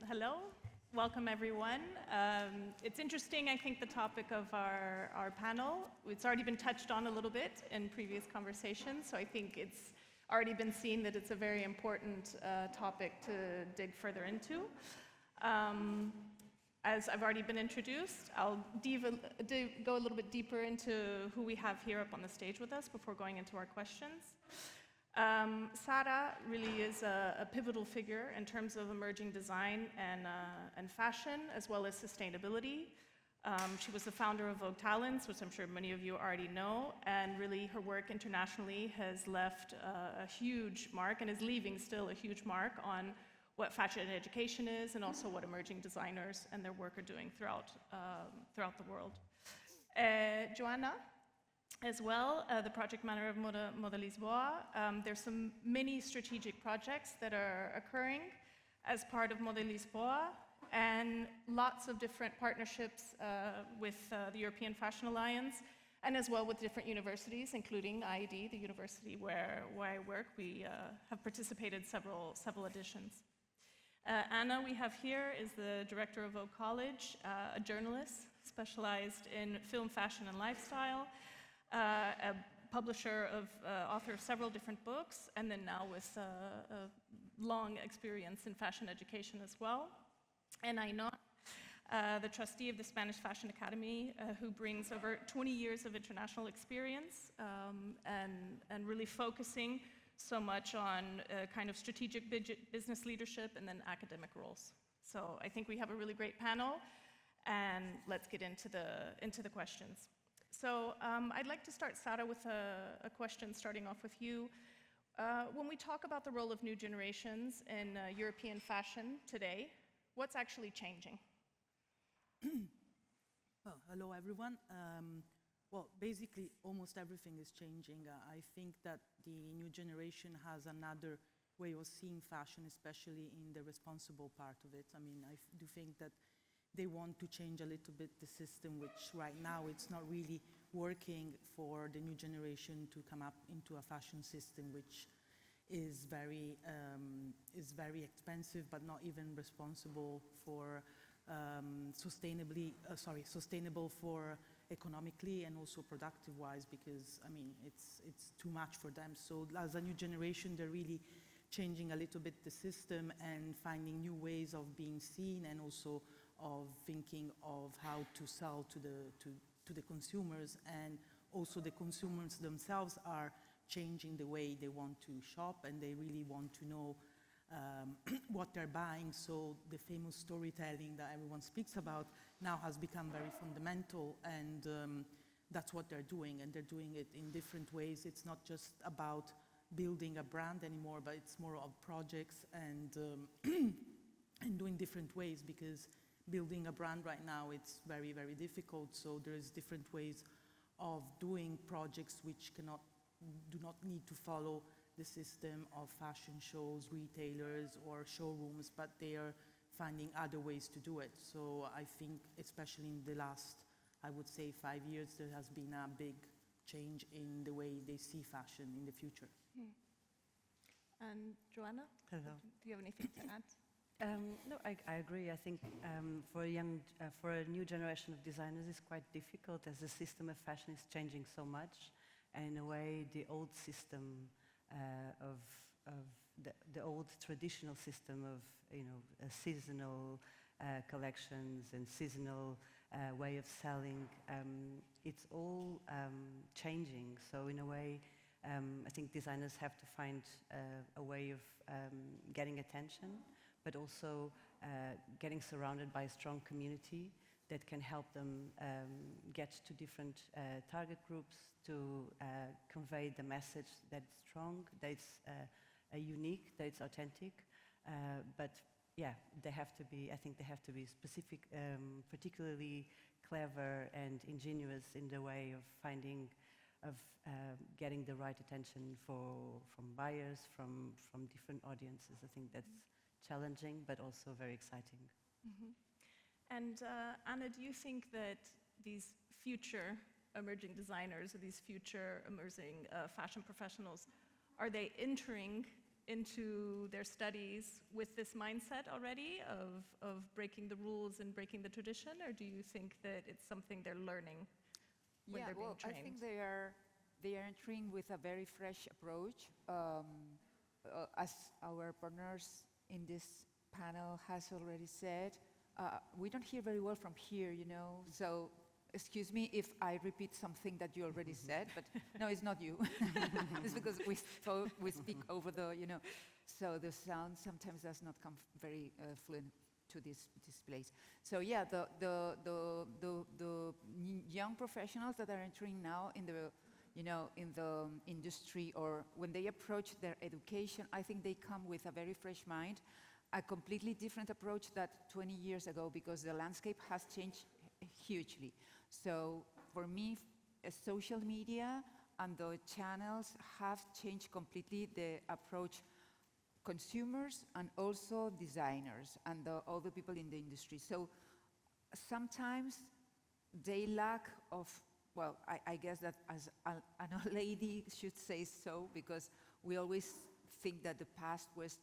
Hello, welcome everyone. It's interesting, I think, the topic of our panel. It's already been touched on a little bit in previous conversations, so I think it's already been seen that it's a very important topic to dig further into. As I've already been introduced, I'll go a little bit deeper into who we have here up on the stage with us before going into our questions. Sara really is a pivotal figure in terms of emerging design and fashion, as well as sustainability. She was the founder of Vogue Talents, which I'm sure many of you already know, and really her work internationally has left a huge mark and is leaving still a huge mark on what fashion education is and also what emerging designers and their work are doing throughout the world. Joanna, as well, the project manager of Moda Lisboa. There's some many strategic projects that are occurring as part of Moda Lisboa, and lots of different partnerships with the European Fashion Alliance, and as well with different universities, including IED, the university where I work. We have participated several editions. Anna, we have here, is the director of Vogue College, a journalist specialized in film, fashion, and lifestyle, a publisher author of several different books, and then now with a long experience in fashion education as well. And Ainhoa, the trustee of the Spanish Fashion Academy, who brings over 20 years of international experience and really focusing so much on kind of strategic business leadership and then academic roles. So I think we have a really great panel, and let's get into the questions. So I'd like to start, Sara, with a question starting off with you. When we talk about the role of new generations in European fashion today, what's actually changing? Well, hello everyone. Well, basically, almost everything is changing. I think that the new generation has another way of seeing fashion, especially in the responsible part of it. I mean, I do think that they want to change a little bit the system, which right now it's not really working for the new generation to come up into a fashion system which is very expensive, but not even responsible for sustainable for economically and also productive-wise, because I mean it's too much for them. So as a new generation, they're really changing a little bit the system and finding new ways of being seen, and also of thinking of how to sell to the consumers, and also the consumers themselves are changing the way they want to shop, and they really want to know what they're buying. So the famous storytelling that everyone speaks about now has become very fundamental, and that's what they're doing, and they're doing it in different ways. It's not just about building a brand anymore, but it's more of projects and doing different ways, because building a brand right now, it's very, very difficult. So there's different ways of doing projects which do not need to follow the system of fashion shows, retailers, or showrooms, but they are finding other ways to do it. So I think, especially in the last, I would say, 5 years, there has been a big change in the way they see fashion in the future. And Joanna? Hello. Do you have anything to add? No, I agree. I think for a new generation of designers, it's quite difficult, as the system of fashion is changing so much, and in a way, the old system of the old traditional system of seasonal collections and seasonal way of selling, it's all changing. So in a way, I think designers have to find a way of getting attention, but also getting surrounded by a strong community that can help them get to different target groups, to convey the message that's strong, that's unique, that's authentic. But yeah, they have to be, I think they have to be specific, particularly clever and ingenious in the way of finding, getting the right attention from buyers, from different audiences. I think that's challenging, but also very exciting. Mm-hmm. And Anna, do you think that these future emerging designers or these future emerging fashion professionals, are they entering into their studies with this mindset already of breaking the rules and breaking the tradition, or do you think that it's something they're learning when they're being trained? I think they are entering with a very fresh approach. As our partners in this panel has already said, we don't hear very well from here, you know, so excuse me if I repeat something that you already said, but no, it's not you. It's because we speak over the, you know, so the sound sometimes does not come very fluent to this place. So yeah, the young professionals that are entering now in the, you know, in the industry, or when they approach their education, I think they come with a very fresh mind, a completely different approach than 20 years ago, because the landscape has changed hugely. So for me, social media and the channels have changed completely the approach consumers and also designers and all the people in the industry. So sometimes they lack of, well, I guess that as an old lady should say so, because we always think that the past was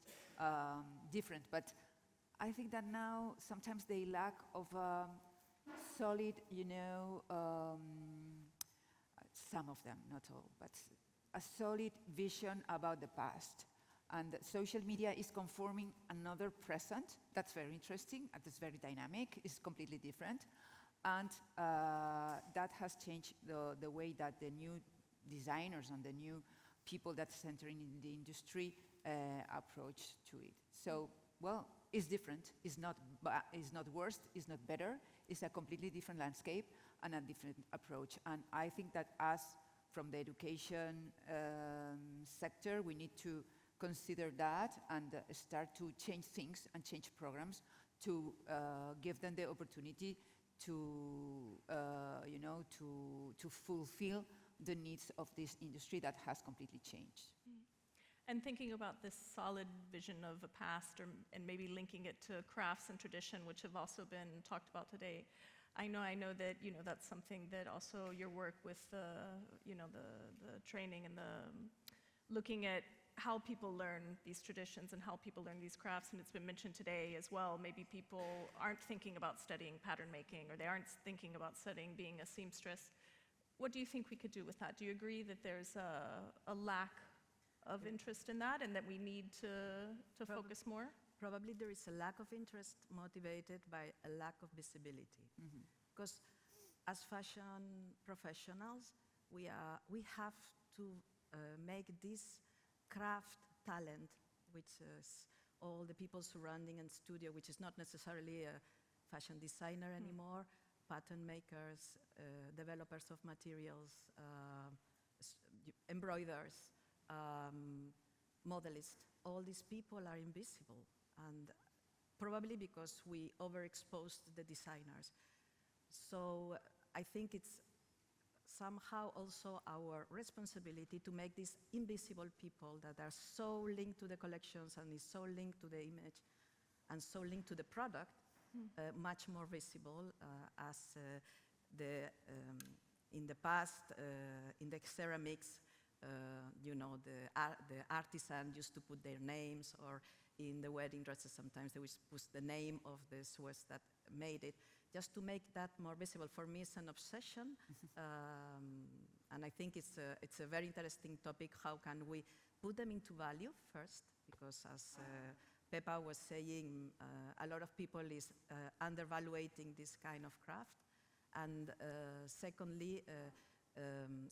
different, but I think that now sometimes they lack of solid, you know, some of them, not all, but a solid vision about the past. And social media is conforming another present that's very interesting, and it's very dynamic, it's completely different. And that has changed the way that the new designers and the new people that's entering in the industry approach to it. So, well, it's different, it's not worse, it's not better, it's a completely different landscape and a different approach. And I think that us, from the education sector, we need to consider that and start to change things and change programs to give them the opportunity to, you know, to fulfill the needs of this industry that has completely changed. And thinking about this solid vision of a past, and maybe linking it to crafts and tradition, which have also been talked about today, I know that, you know, that's something that also your work with the, you know, the training and the looking at how people learn these traditions and how people learn these crafts, and it's been mentioned today as well, maybe people aren't thinking about studying pattern making, or they aren't thinking about studying being a seamstress. What do you think we could do with that? Do you agree that there's a lack of interest in that, and that we need to focus more? Probably there is a lack of interest motivated by a lack of visibility. Because as fashion professionals, we have to make this craft talent, which is all the people surrounding and studio, which is not necessarily a fashion designer anymore, pattern makers, developers of materials, embroiders, modelists. All these people are invisible, and probably because we overexposed the designers. So I think it's somehow also our responsibility to make these invisible people that are so linked to the collections and is so linked to the image and so linked to the product much more visible, as in the past, in the ceramics, you know, the artisan used to put their names, or in the wedding dresses sometimes they would put the name of the Swiss that made it, just to make that more visible. For me, it's an obsession, and I think it's a very interesting topic. How can we put them into value first? Because as Pepa was saying, a lot of people is undervaluating this kind of craft, and secondly,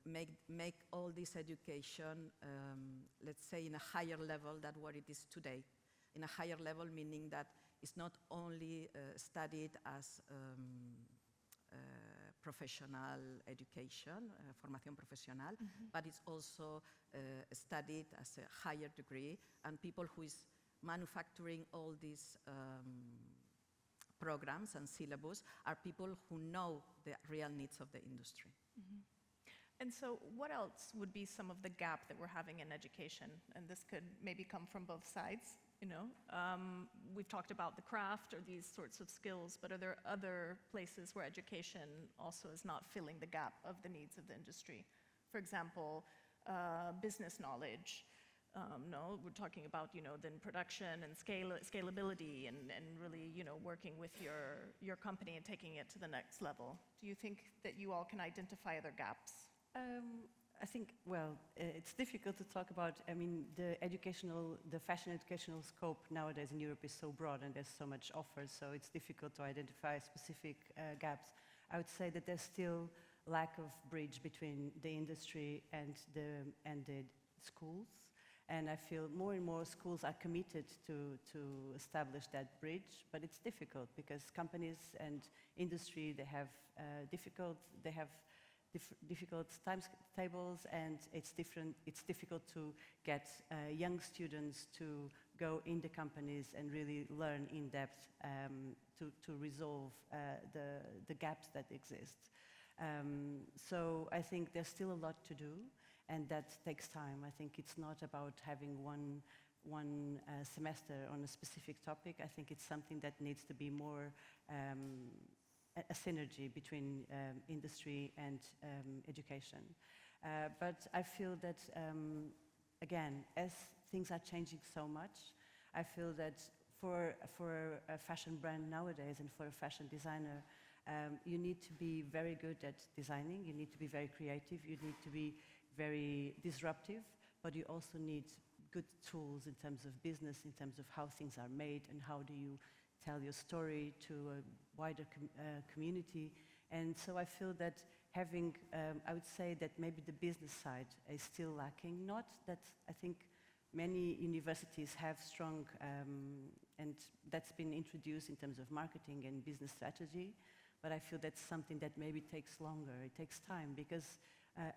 make all this education, let's say, in a higher level than what it is today. In a higher level, meaning that it's not only studied as professional education, formación profesional, but it's also studied as a higher degree, and people who is manufacturing all these programs and syllabus are people who know the real needs of the industry. And so what else would be some of the gap that we're having in education? And this could maybe come from both sides, you know. We've talked about the craft or these sorts of skills, but are there other places where education also is not filling the gap of the needs of the industry? For example, business knowledge, No, we're talking about, then production and scalability and really, working with your company and taking it to the next level. Do you think that you all can identify other gaps? I think, well, it's difficult to talk about, the fashion educational scope nowadays in Europe is so broad and there's so much offered, so it's difficult to identify specific gaps. I would say that there's still lack of bridge between the industry and the schools. And I feel more and more schools are committed to establish that bridge, but it's difficult because companies and industry, they have difficult timetables, and it's difficult to get young students to go in the companies and really learn in depth to resolve the gaps that exist. So I think there's still a lot to do, and that takes time. I think it's not about having one semester on a specific topic. I think it's something that needs to be more a synergy between industry and education. But I feel that, again, as things are changing so much, I feel that for a fashion brand nowadays and for a fashion designer, you need to be very good at designing, you need to be very creative, you need to be very disruptive, but you also need good tools in terms of business, in terms of how things are made and how do you tell your story to a wider community. And so I feel that having, I would say that maybe the business side is still lacking. Not that I think many universities have strong, and that's been introduced in terms of marketing and business strategy, but I feel that's something that maybe takes longer, it takes time, because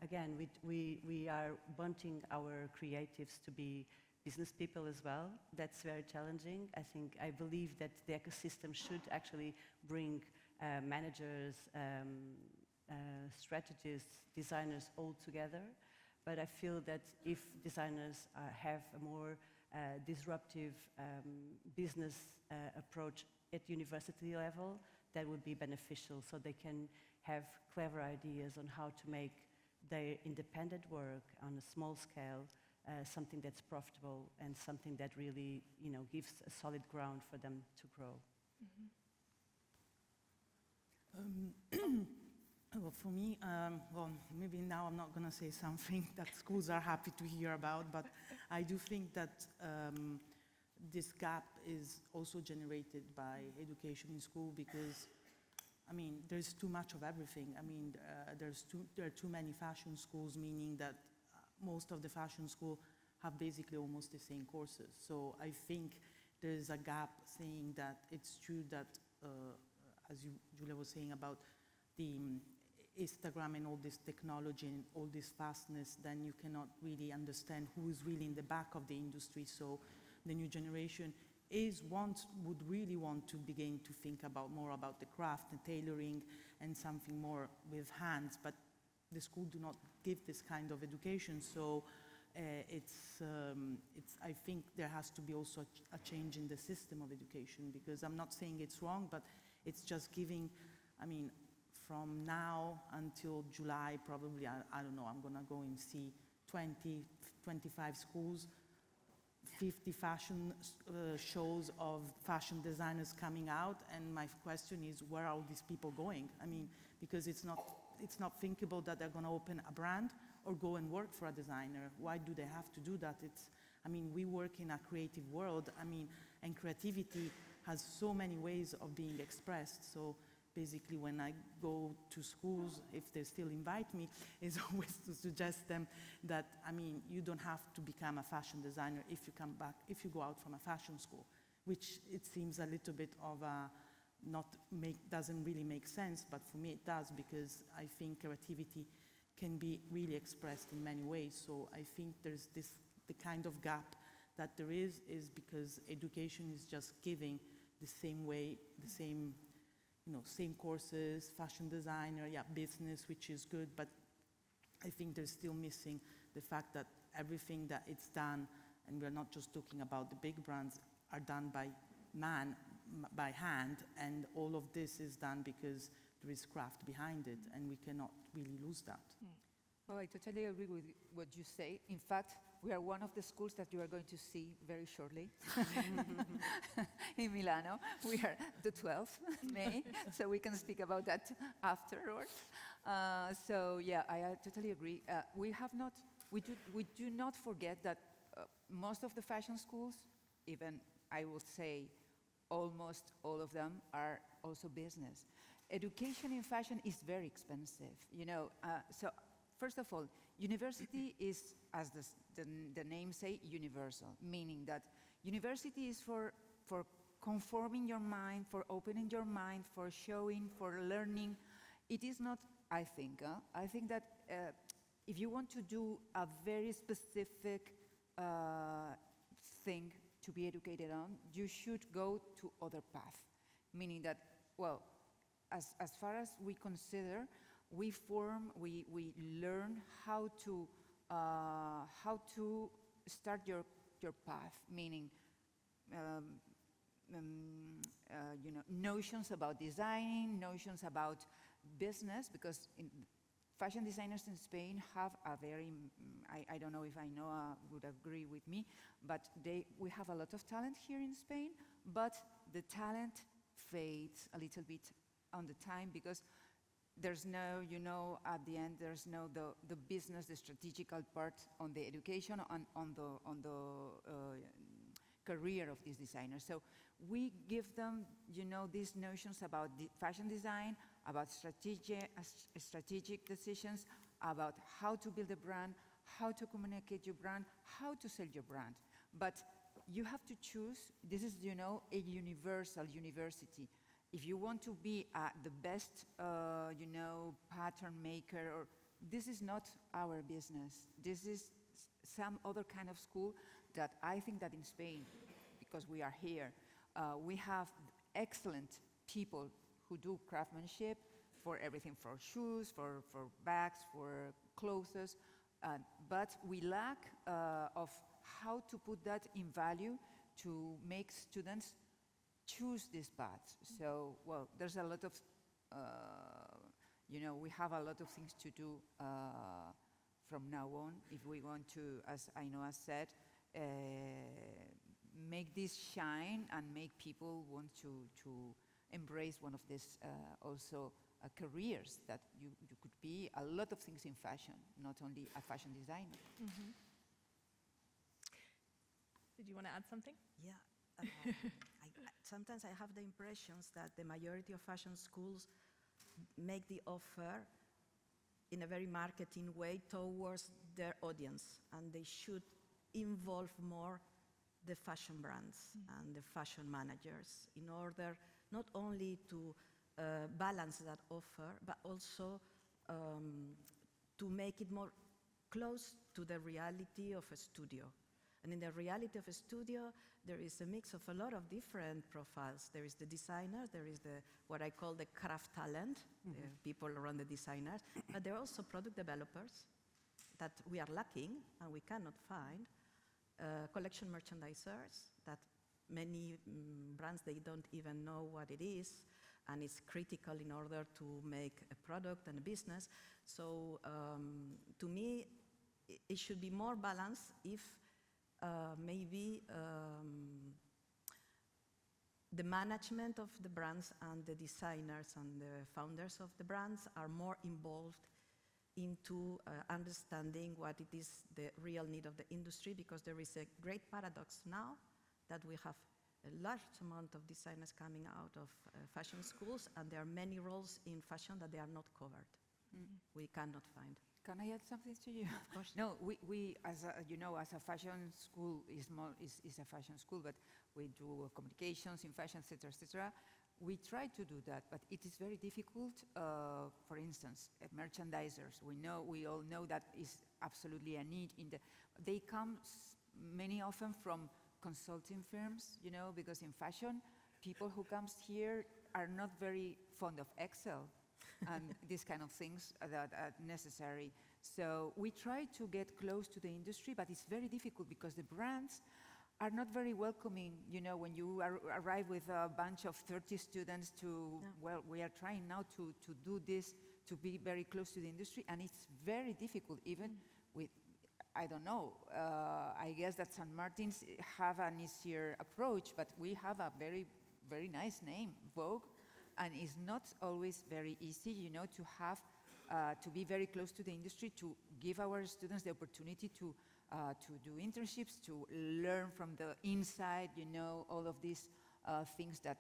again, we are wanting our creatives to be business people as well. That's very challenging. I believe that the ecosystem should actually bring managers, strategists, designers all together. But I feel that if designers have a more disruptive business approach at university level, that would be beneficial, so they can have clever ideas on how to make their independent work on a small scale something that's profitable and something that really, gives a solid ground for them to grow. Well, for me, maybe now I'm not going to say something that schools are happy to hear about, but I do think that this gap is also generated by education in school because, there's too much of everything. There are too many fashion schools, meaning that most of the fashion school have basically almost the same courses. So I think there's a gap, saying that it's true that, as Julia was saying about the Instagram and all this technology and all this fastness, then you cannot really understand who is really in the back of the industry. So the new generation would really want to begin to think more about the craft and tailoring and something more with hands, but the school do not give this kind of education. So I think there has to be also a change in the system of education, because I'm not saying it's wrong, but it's just giving, from now until July, probably, I don't know, I'm gonna go and see 20, 25 schools, 50 fashion shows of fashion designers coming out, and my question is, where are all these people going? Because it's not thinkable that they're going to open a brand or go and work for a designer. Why do they have to do that? We work in a creative world, and creativity has so many ways of being expressed. So basically, when I go to schools, if they still invite me, is always to suggest them that, you don't have to become a fashion designer if you go out from a fashion school, which it seems a little bit of doesn't really make sense, but for me it does, because I think creativity can be really expressed in many ways. So I think there's the kind of gap that there is because education is just giving the same way, the same courses, fashion designer, business, which is good, but I think they're still missing the fact that everything that it's done, and we're not just talking about the big brands, are done by hand, and all of this is done because there is craft behind it, and we cannot really lose that. Well, I totally agree with what you say. In fact, We are one of the schools that you are going to see very shortly in Milano. We are the 12th May, so we can speak about that afterwards. So yeah, I totally agree. We do not forget that most of the fashion schools, even I would say almost all of them, are also business. Education in fashion is very expensive, you know. So first of all, university is, as the name say, universal, meaning that university is for conforming your mind, for opening your mind, for showing, for learning. It is not, I think that if you want to do a very specific thing to be educated on, you should go to other path, meaning that, well, as far as we consider, we learn how to start your path, meaning you know, notions about designing, notions about business, because fashion designers in Spain have a very, I don't know if Ainhoa would agree with me, but we have a lot of talent here in Spain, but the talent fades a little bit on the time because there's no, you know, at the end there's no the business, the strategical part on the education, on the career of these designers. So we give them, you know, these notions about fashion design, about strategic decisions, about how to build a brand, how to communicate your brand, how to sell your brand. But you have to choose. This is, you know, a universal university. If you want to be the best, you know, pattern maker, or this is not our business. This is some other kind of school that I think that in Spain, because we are here, we have excellent people who do craftsmanship for everything, for shoes, for bags, for clothes, but we lack of how to put that in value to make students choose this path. So, well, there's a lot of, you know, we have a lot of things to do from now on if we want to, as Ainhoa said, make this shine and make people want to embrace one of these also careers that you could be a lot of things in fashion, not only a fashion designer. Mm-hmm. Did you want to add something? Yeah. Sometimes I have the impressions that the majority of fashion schools make the offer in a very marketing way towards their audience, and they should involve more the fashion brands and the fashion managers in order not only to balance that offer, but also to make it more close to the reality of a studio. And in the reality of a studio, there is a mix of a lot of different profiles. There is the designer, there is what I call the craft talent, people around the designers, but there are also product developers that we are lacking and we cannot find, collection merchandisers that many brands, they don't even know what it is, and it's critical in order to make a product and a business. So to me, it should be more balanced if maybe the management of the brands and the designers and the founders of the brands are more involved into understanding what it is the real need of the industry, because there is a great paradox now that we have a large amount of designers coming out of fashion schools, and there are many roles in fashion that they are not covered. We cannot find. Can I add something to you? Of course. No, we as a, you know, as a fashion school is a fashion school, but we do communications in fashion, etc., etc. We try to do that, but it is very difficult. For instance, merchandisers. We all know that is absolutely a need. They come many often from consulting firms, you know, because in fashion, people who comes here are not very fond of Excel and these kind of things that are necessary. So we try to get close to the industry, but it's very difficult because the brands are not very welcoming, you know, when you arrive with a bunch of 30 students to, well, we are trying now to do this, to be very close to the industry, and it's very difficult, even with, I don't know. I guess that St. Martin's have an easier approach, but we have a very, very nice name, Vogue, and it's not always very easy, you know, to have, to be very close to the industry, to give our students the opportunity to do internships, to learn from the inside, you know, all of these things that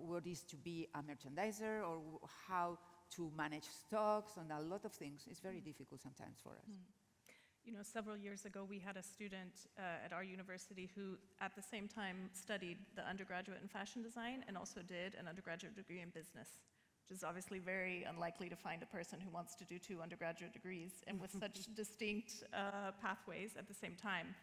what is to be a merchandiser or how to manage stocks and a lot of things. It's very difficult sometimes for us. You know, several years ago, we had a student at our university who, at the same time, studied the undergraduate in fashion design and also did an undergraduate degree in business, which is obviously very unlikely to find a person who wants to do 2 undergraduate degrees and with such distinct pathways at the same time.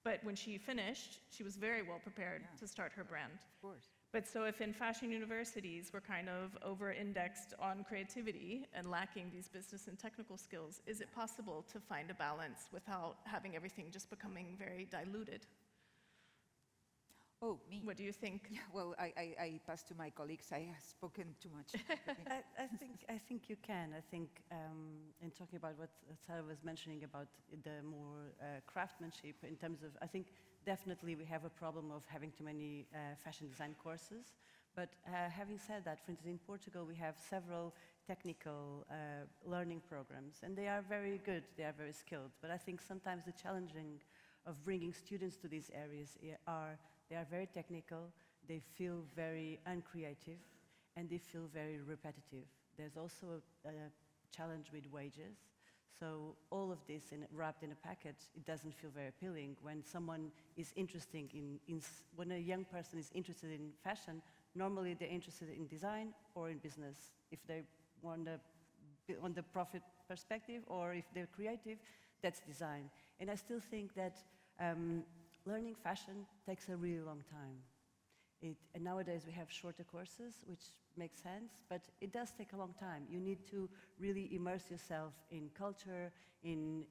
But when she finished, she was very well prepared to start her brand. Of course. But so if in fashion universities we're kind of over-indexed on creativity and lacking these business and technical skills, is it possible to find a balance without having everything just becoming very diluted? Oh, me. What do you think? Yeah, well, I pass to my colleagues. I have spoken too much. I think you can. I think in talking about what Sara was mentioning about the more craftsmanship in terms of, I think definitely we have a problem of having too many fashion design courses. But having said that, for instance, in Portugal we have several technical learning programs, and they are very good, they are very skilled. But I think sometimes the challenging of bringing students to these areas are they are very technical, they feel very uncreative, and they feel very repetitive. There's also a challenge with wages. So all of this wrapped in a package, it doesn't feel very appealing. When someone is interested when a young person is interested in fashion, normally they're interested in design or in business. If they want on the profit perspective or if they're creative, that's design. And I still think that learning fashion takes a really long time. And nowadays we have shorter courses, which makes sense, but it does take a long time. You need to really immerse yourself in culture, in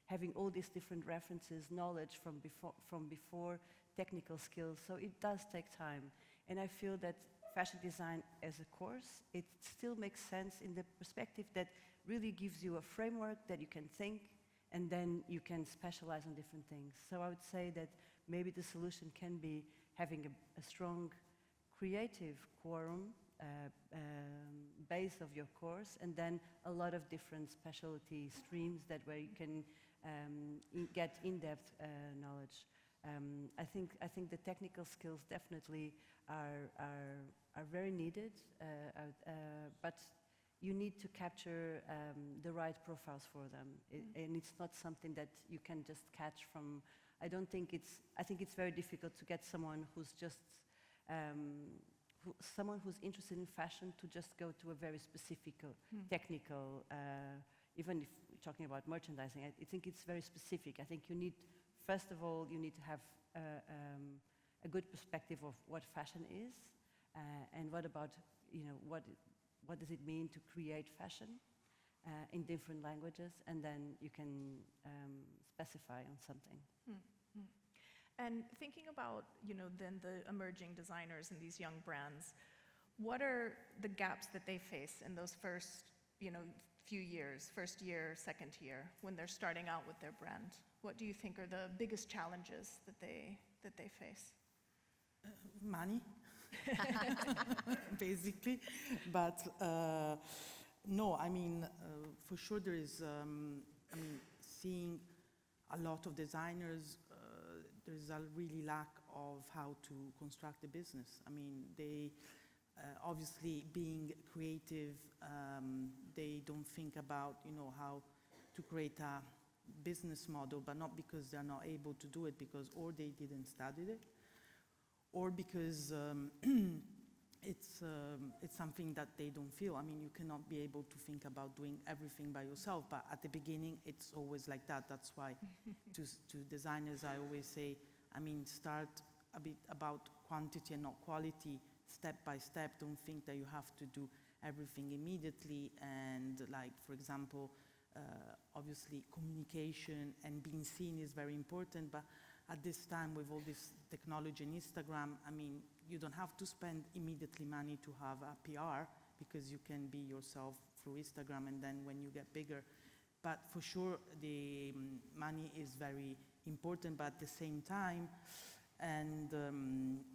having all these different references, knowledge from before, technical skills. So it does take time. And I feel that fashion design as a course, it still makes sense in the perspective that really gives you a framework that you can think, and then you can specialize on different things. So I would say that maybe the solution can be having a strong creative quorum base of your course, and then a lot of different specialty streams that where you can get in-depth knowledge. I think the technical skills definitely are very needed, but you need to capture the right profiles for them, and it's not something that you can just catch from. I think it's very difficult to get someone who's just someone who's interested in fashion to just go to a very specific technical. Even if we're talking about merchandising, I think it's very specific. I think you need, first of all, you need to have a good perspective of what fashion is, and what about, what does it mean to create fashion in different languages, and then you can specify on something. And thinking about, then the emerging designers and these young brands, what are the gaps that they face in those first, few years, first year, second year, when they're starting out with their brand? What do you think are the biggest challenges that they face? Money, basically. But no, for sure there is, seeing a lot of designers, there is a really lack of how to construct a business. They, obviously being creative, they don't think about, how to create a business model, but not because they're not able to do it, because or they didn't study it, or because it's something that they don't feel. You cannot be able to think about doing everything by yourself, but at the beginning it's always like that. That's why to designers I always say, start a bit about quantity and not quality, step by step. Don't think that you have to do everything immediately. And like, for example, obviously communication and being seen is very important, but at this time with all this technology and Instagram, you don't have to spend immediately money to have a PR, because you can be yourself through Instagram, and then when you get bigger. But for sure, the money is very important, but at the same time, and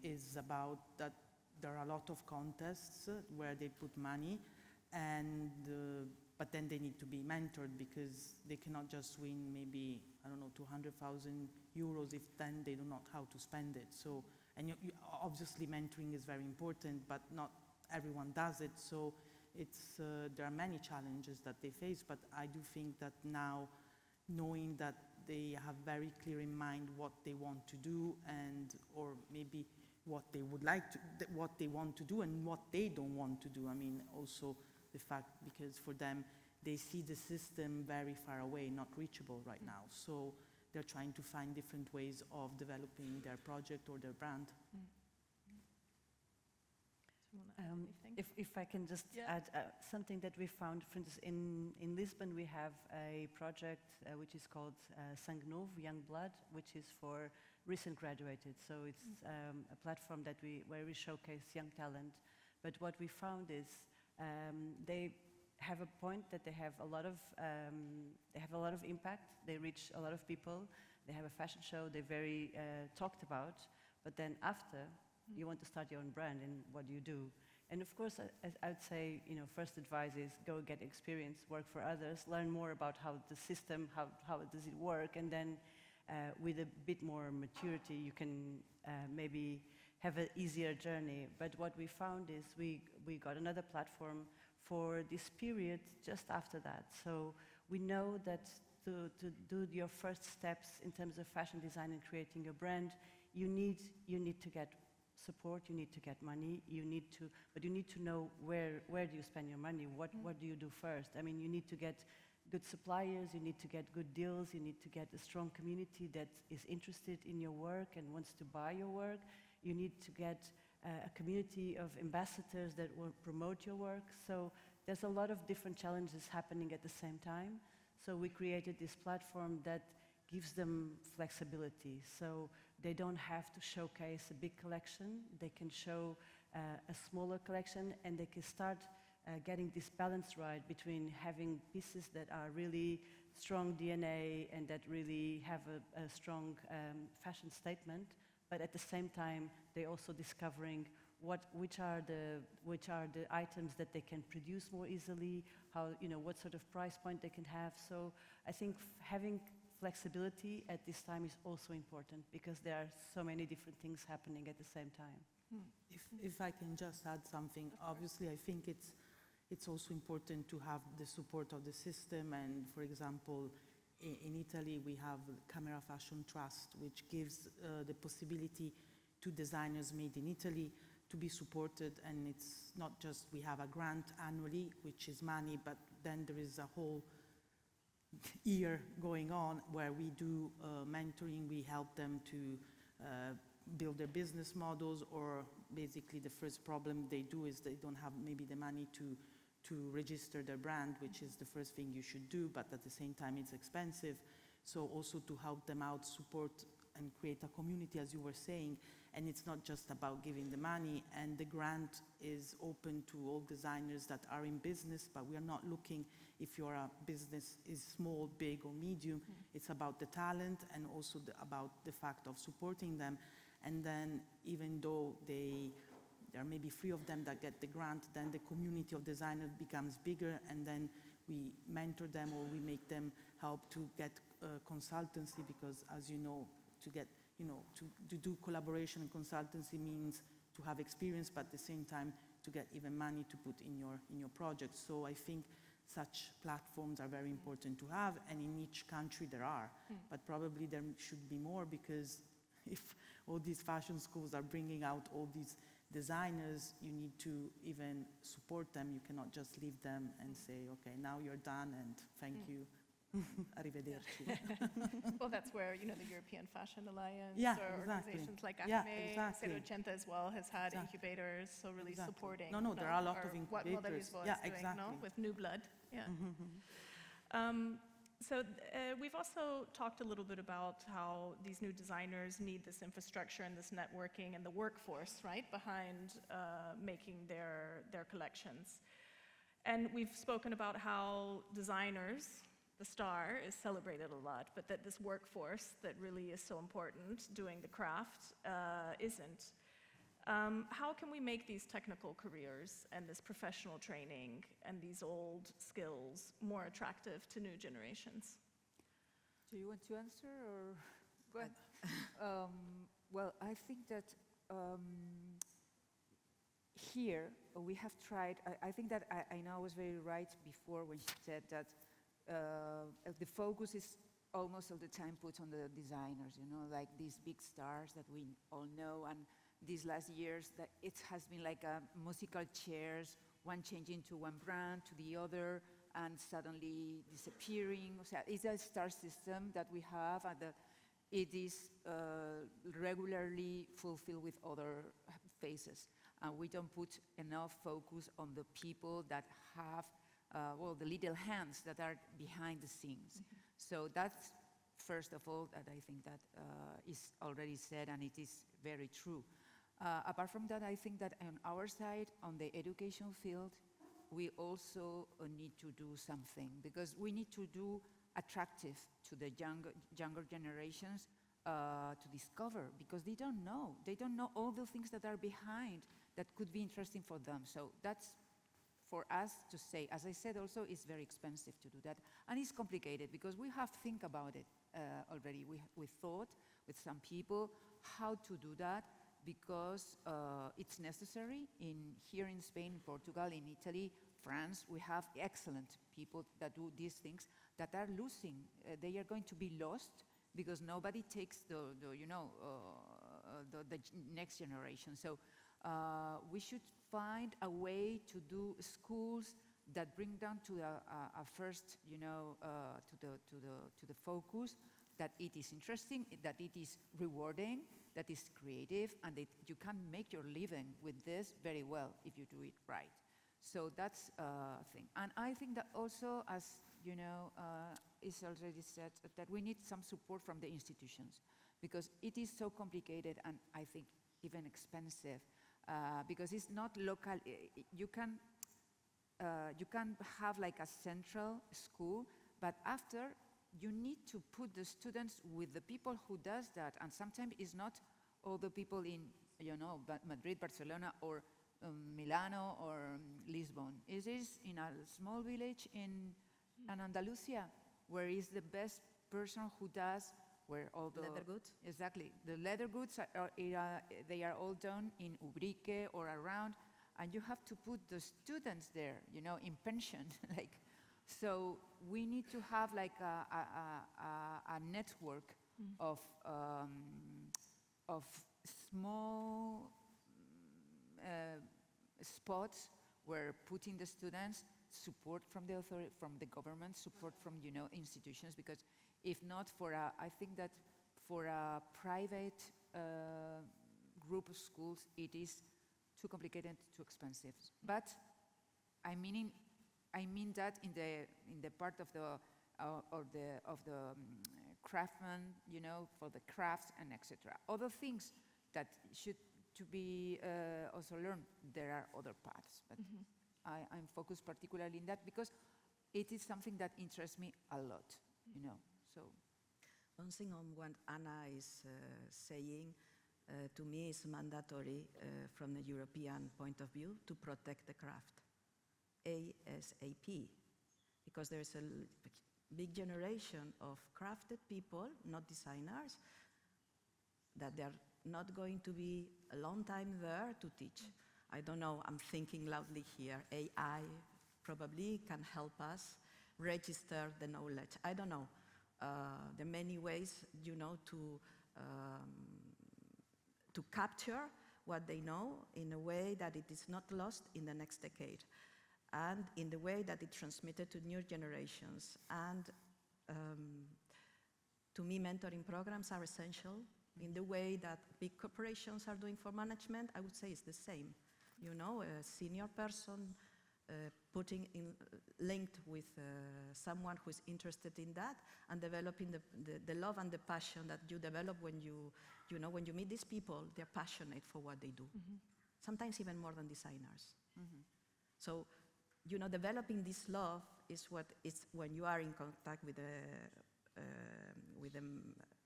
is about that there are a lot of contests where they put money, and but then they need to be mentored because they cannot just win maybe, I don't know, 200,000 euros if then they don't know how to spend it. So, and obviously mentoring is very important, but not everyone does it. So it's, there are many challenges that they face, but I do think that now, knowing that they have very clear in mind what they want to do, and or maybe what they would like to, what they want to do and what they don't want to do. I mean, also the fact, because for them, they see the system very far away, not reachable right now. So they're trying to find different ways of developing their project or their brand. If I can just add something that we found, for instance, in Lisbon we have a project which is called Sangue Novo, Young Blood, which is for recent graduated. So it's a platform that where we showcase young talent. But what we found is they have a point that they have a lot of impact. They reach a lot of people. They have a fashion show. They're very talked about. But then after, you want to start your own brand, and what do you do? And of course, I would say, first advice is go get experience, work for others, learn more about how the system, how does it work, and then with a bit more maturity, you can maybe have an easier journey. But what we found is we got another platform for this period just after that. So we know that to do your first steps in terms of fashion design and creating your brand, you need to get support, you need to get money, but you need to know where do you spend your money, what do you do first? I mean, you need to get good suppliers, you need to get good deals, you need to get a strong community that is interested in your work and wants to buy your work. You need to get a community of ambassadors that will promote your work. So there's a lot of different challenges happening at the same time. So we created this platform that gives them flexibility. So they don't have to showcase a big collection. They can show a smaller collection, and they can start getting this balance right between having pieces that are really strong DNA and that really have a strong fashion statement, but at the same time, they're also discovering which are the items that they can produce more easily, what sort of price point they can have. So I think having flexibility at this time is also important because there are so many different things happening at the same time. If I can just add something, obviously I think it's also important to have the support of the system, and for example, in Italy we have Camera Fashion Trust, which gives the possibility to designers made in Italy to be supported, and it's not just we have a grant annually, which is money, but then there is a whole year going on where we do mentoring. We help them to build their business models, or basically the first problem they do is they don't have maybe the money to register their brand, which is the first thing you should do, but at the same time it's expensive. So also to help them out, support and create a community, as you were saying. And it's not just about giving the money, and the grant is open to all designers that are in business, but we are not looking if your business is small, big or medium. It's about the talent and also about the fact of supporting them. And then even though there are maybe 3 of them that get the grant, then the community of designers becomes bigger, and then we mentor them or we make them help to get consultancy, because as you know, to get, to do collaboration and consultancy means to have experience, but at the same time to get even money to put in your project. So I think such platforms are very important to have, and in each country there are, but probably there should be more, because if all these fashion schools are bringing out all these designers, you need to even support them. You cannot just leave them and say, okay, now you're done and thank you. Arrivederci. Well, that's where, the European Fashion Alliance or exactly. organizations like Yeah, Academia, exactly. Seducenta as well has had incubators, so really supporting. No, there are a lot of what incubators. Moda Lisboa Yeah, is doing, exactly. with new blood. Yeah. So we've also talked a little bit about how these new designers need this infrastructure and this networking and the workforce, right, behind making their collections. And we've spoken about how designers the star is celebrated a lot, but that this workforce that really is so important doing the craft isn't. How can we make these technical careers and this professional training and these old skills more attractive to new generations? Do you want to answer or go ahead? Well, I think that here we have tried, I think that Ainhoa was very right before when she said that the focus is almost all the time put on the designers, you know, like these big stars that we all know, and these last years that it has been like musical chairs, one changing to one brand to the other and suddenly disappearing. So it's a star system that we have, and it is regularly fulfilled with other faces. And we don't put enough focus on the people that have, well, the little hands that are behind the scenes. Mm-hmm. So that's, first of all, that I think that is already said, and it is very true. Apart from that, I think that on our side, on the education field, we also need to do something, because we need to do attractive to the younger generations to discover, because they don't know all the things that are behind that could be interesting for them. So that's for us to say. As I said, also, it's very expensive to do that, and it's complicated because we have to think about it already. We thought with some people how to do that, because it's necessary. Here in Spain, Portugal, in Italy, France, we have excellent people that do these things that are losing. They are going to be lost because nobody takes the next generation. So we should find a way to do schools that bring down to a first, to the focus, that it is interesting, that it is rewarding, that is creative, and that you can make your living with this very well if you do it right. So that's a thing. And I think that also, as you know, is already said, that we need some support from the institutions, because it is so complicated and I think even expensive, because it's not local. You can have like a central school, but after you need to put the students with the people who does that, and sometimes it's not all the people in, Madrid, Barcelona, or Milano, or Lisbon. It is in a small village in Andalusia, where is the best person who does, where all the leather goods. Exactly, the leather goods they are all done in Ubrique or around, and you have to put the students there, in pension, like. So we need to have like a network of small spots where putting the students, support from the authority, from the government, support from institutions, because if not, I think that for a private group of schools, it is too complicated, too expensive. But I mean that in the part of the craftsman, for the crafts and etc. Other things that should to be also learned. There are other paths, but I'm focused particularly in that because it is something that interests me a lot. So Bouncing on what Anna is saying, to me is mandatory from the European point of view to protect the craft. ASAP, because there's a big generation of crafted people, not designers, that they're not going to be a long time there to teach. I don't know, I'm thinking loudly here. AI probably can help us register the knowledge. I don't know. There are many ways, to capture what they know in a way that it is not lost in the next decade, and in the way that it's transmitted to new generations. And to me, mentoring programs are essential. In the way that big corporations are doing for management, I would say it's the same. A senior person linked with someone who is interested in that, and developing the love and the passion that you develop when you meet these people. They're passionate for what they do. Sometimes even more than designers. So developing this love is what is when you are in contact with the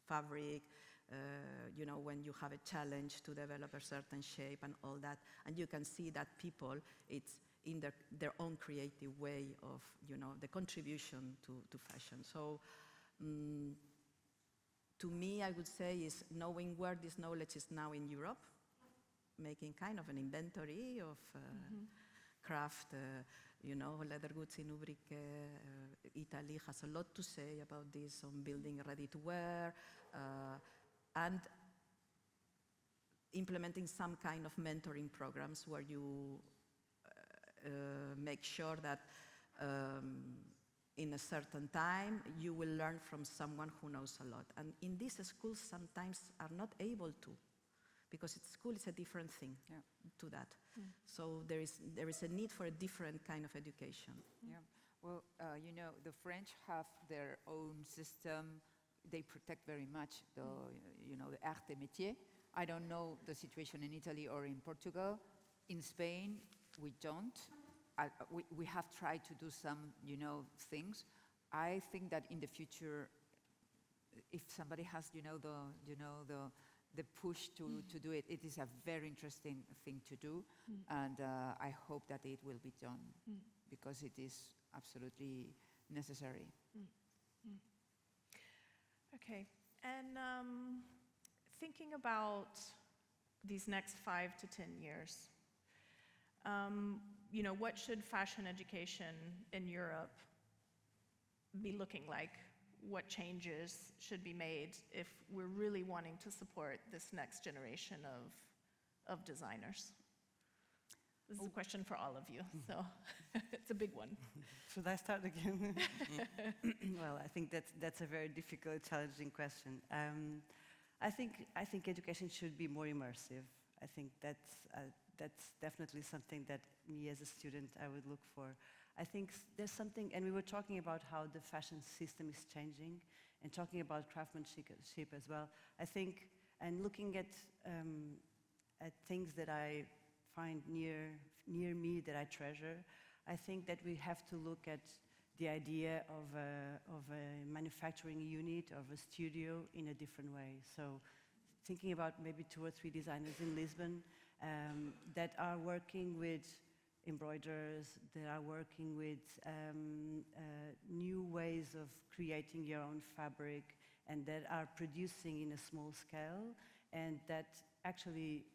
fabric, when you have a challenge to develop a certain shape and all that, and you can see that people, it's in their own creative way of, the contribution to fashion. So, to me, I would say is knowing where this knowledge is now in Europe, making kind of an inventory of craft, leather goods in Ubrique. Italy has a lot to say about this on building ready-to-wear, and implementing some kind of mentoring programs where you make sure that in a certain time you will learn from someone who knows a lot. And in these schools sometimes are not able to, because school is a different thing to that. So there is a need for a different kind of education. Yeah. Well, the French have their own system. They protect very much the art et métier. I don't know the situation in Italy or in Portugal. In Spain, we don't. We have tried to do some, things. I think that in the future, if somebody has, the push to do it, it is a very interesting thing to do, and I hope that it will be done because it is absolutely necessary. Okay, and thinking about these next 5 to 10 years, what should fashion education in Europe be looking like? What changes should be made if we're really wanting to support this next generation of designers? This is a question for all of you, so it's a big one. Should I start again? Well, I think that's a very difficult, challenging question. I think education should be more immersive. I think that's definitely something that me as a student I would look for. I think there's something, and we were talking about how the fashion system is changing, and talking about craftsmanship as well. I think, and looking at things that I find near me that I treasure, I think that we have to look at the idea of a manufacturing unit, of a studio in a different way. So thinking about maybe 2 or 3 designers in Lisbon that are working with embroiderers, that are working with new ways of creating your own fabric, and that are producing in a small scale, and that actually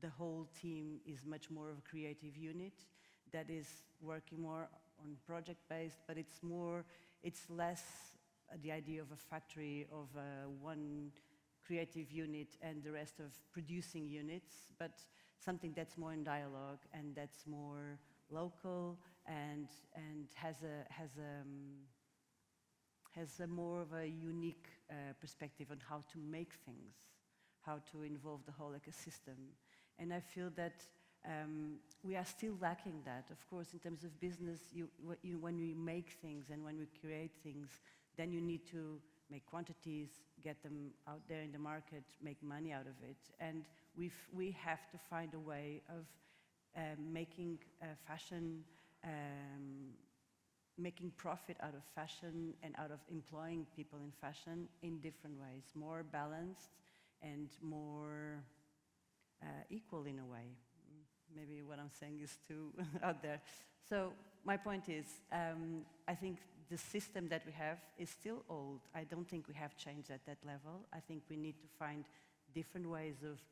the whole team is much more of a creative unit that is working more on project-based, but it's less the idea of a factory of one creative unit and the rest of producing units, but something that's more in dialogue and that's more local and has a more of a unique perspective on how to make things, how to involve the whole ecosystem. And I feel that we are still lacking that. Of course, in terms of business, when we make things and when we create things, then you need to make quantities, get them out there in the market, make money out of it. And we have to find a way of making fashion, making profit out of fashion and out of employing people in fashion in different ways, more balanced and more equal in a way. Maybe what I'm saying is too out there. So my point is, I think the system that we have is still old. I don't think we have changed at that level. I think we need to find different ways of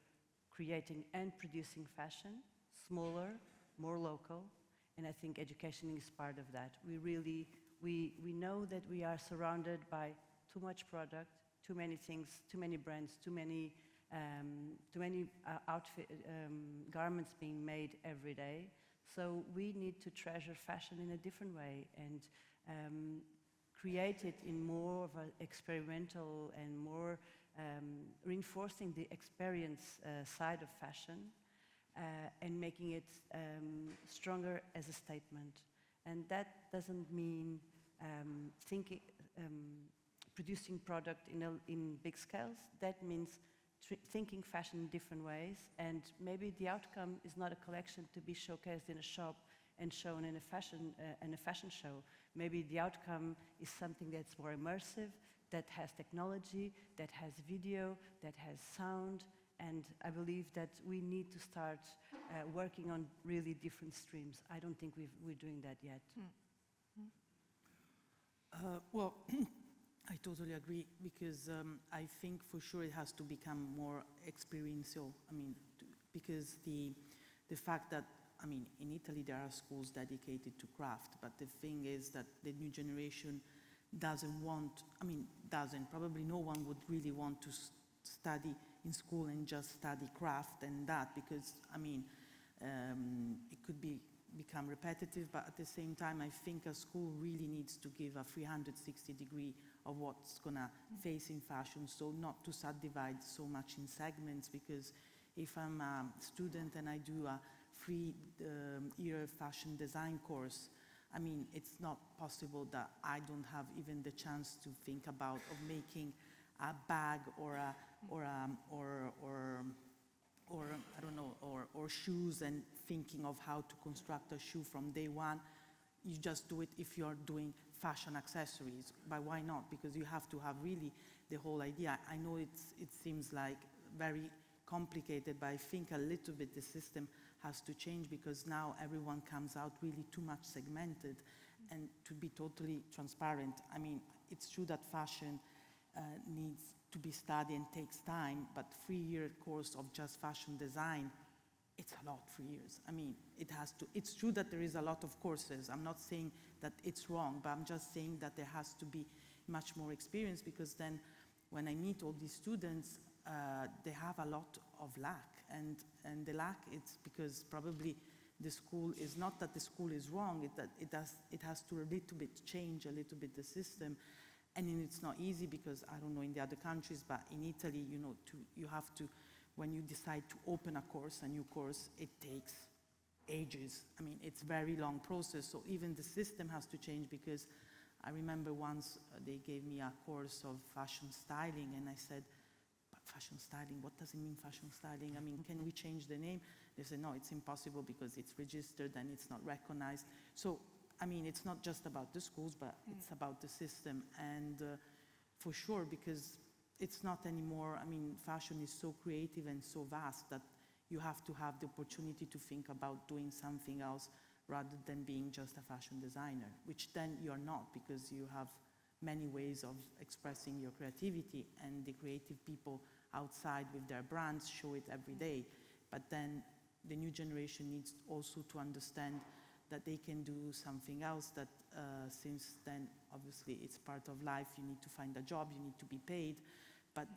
creating and producing fashion, smaller, more local, and I think education is part of that. We know that we are surrounded by too much product, too many things, too many brands, too many garments being made every day. So we need to treasure fashion in a different way and create it in more of an experimental and more reinforcing the experience side of fashion and making it stronger as a statement. And that doesn't mean producing product in big scales. That means thinking fashion in different ways, and maybe the outcome is not a collection to be showcased in a shop and shown in a fashion show. Maybe the outcome is something that's more immersive, that has technology, that has video, that has sound, and I believe that we need to start working on really different streams. I don't think we're doing that yet. Well, I totally agree, because I think for sure it has to become more experiential. I mean, because the fact that, I mean, in Italy there are schools dedicated to craft, but the thing is that the new generation doesn't want, probably no one would really want to study in school and just study craft and that, because, I mean, it could become repetitive, but at the same time, I think a school really needs to give a 360 degree of what's gonna face in fashion, so not to subdivide so much in segments, because if I'm a student and I do a 3-year fashion design course, I mean, it's not possible that I don't have even the chance to think about of making a bag or I don't know, or shoes, and thinking of how to construct a shoe from day one. You just do it if you're doing fashion accessories, but why not? Because you have to have really the whole idea. I know it seems like very complicated, but I think a little bit the system has to change, because now everyone comes out really too much segmented. And to be totally transparent, I mean, it's true that fashion needs to be studied and takes time, but 3-year course of just fashion design, it's a lot, 3 years. I mean, it has to, it's true that there is a lot of courses. I'm not saying that it's wrong, but I'm just saying that there has to be much more experience, because then when I meet all these students, they have a lot of lack, and the lack, it's because probably the school is not that the school is wrong, it has to a little bit change a little bit the system. And it's not easy, because I don't know in the other countries, but in Italy, you know, you have to, when you decide to open a new course, it takes ages. I mean, it's a very long process, so even the system has to change, because I remember once they gave me a course of fashion styling, and I said, but fashion styling, what does it mean, fashion styling? I mean, can we change the name? They said, no, it's impossible, because it's registered and it's not recognized. So, I mean, it's not just about the schools, but it's about the system. And for sure, because it's not anymore, I mean, fashion is so creative and so vast that you have to have the opportunity to think about doing something else rather than being just a fashion designer, which then you're not, because you have many ways of expressing your creativity, and the creative people outside with their brands show it every day. But then the new generation needs also to understand that they can do something else, that since then, obviously, it's part of life, you need to find a job, you need to be paid, but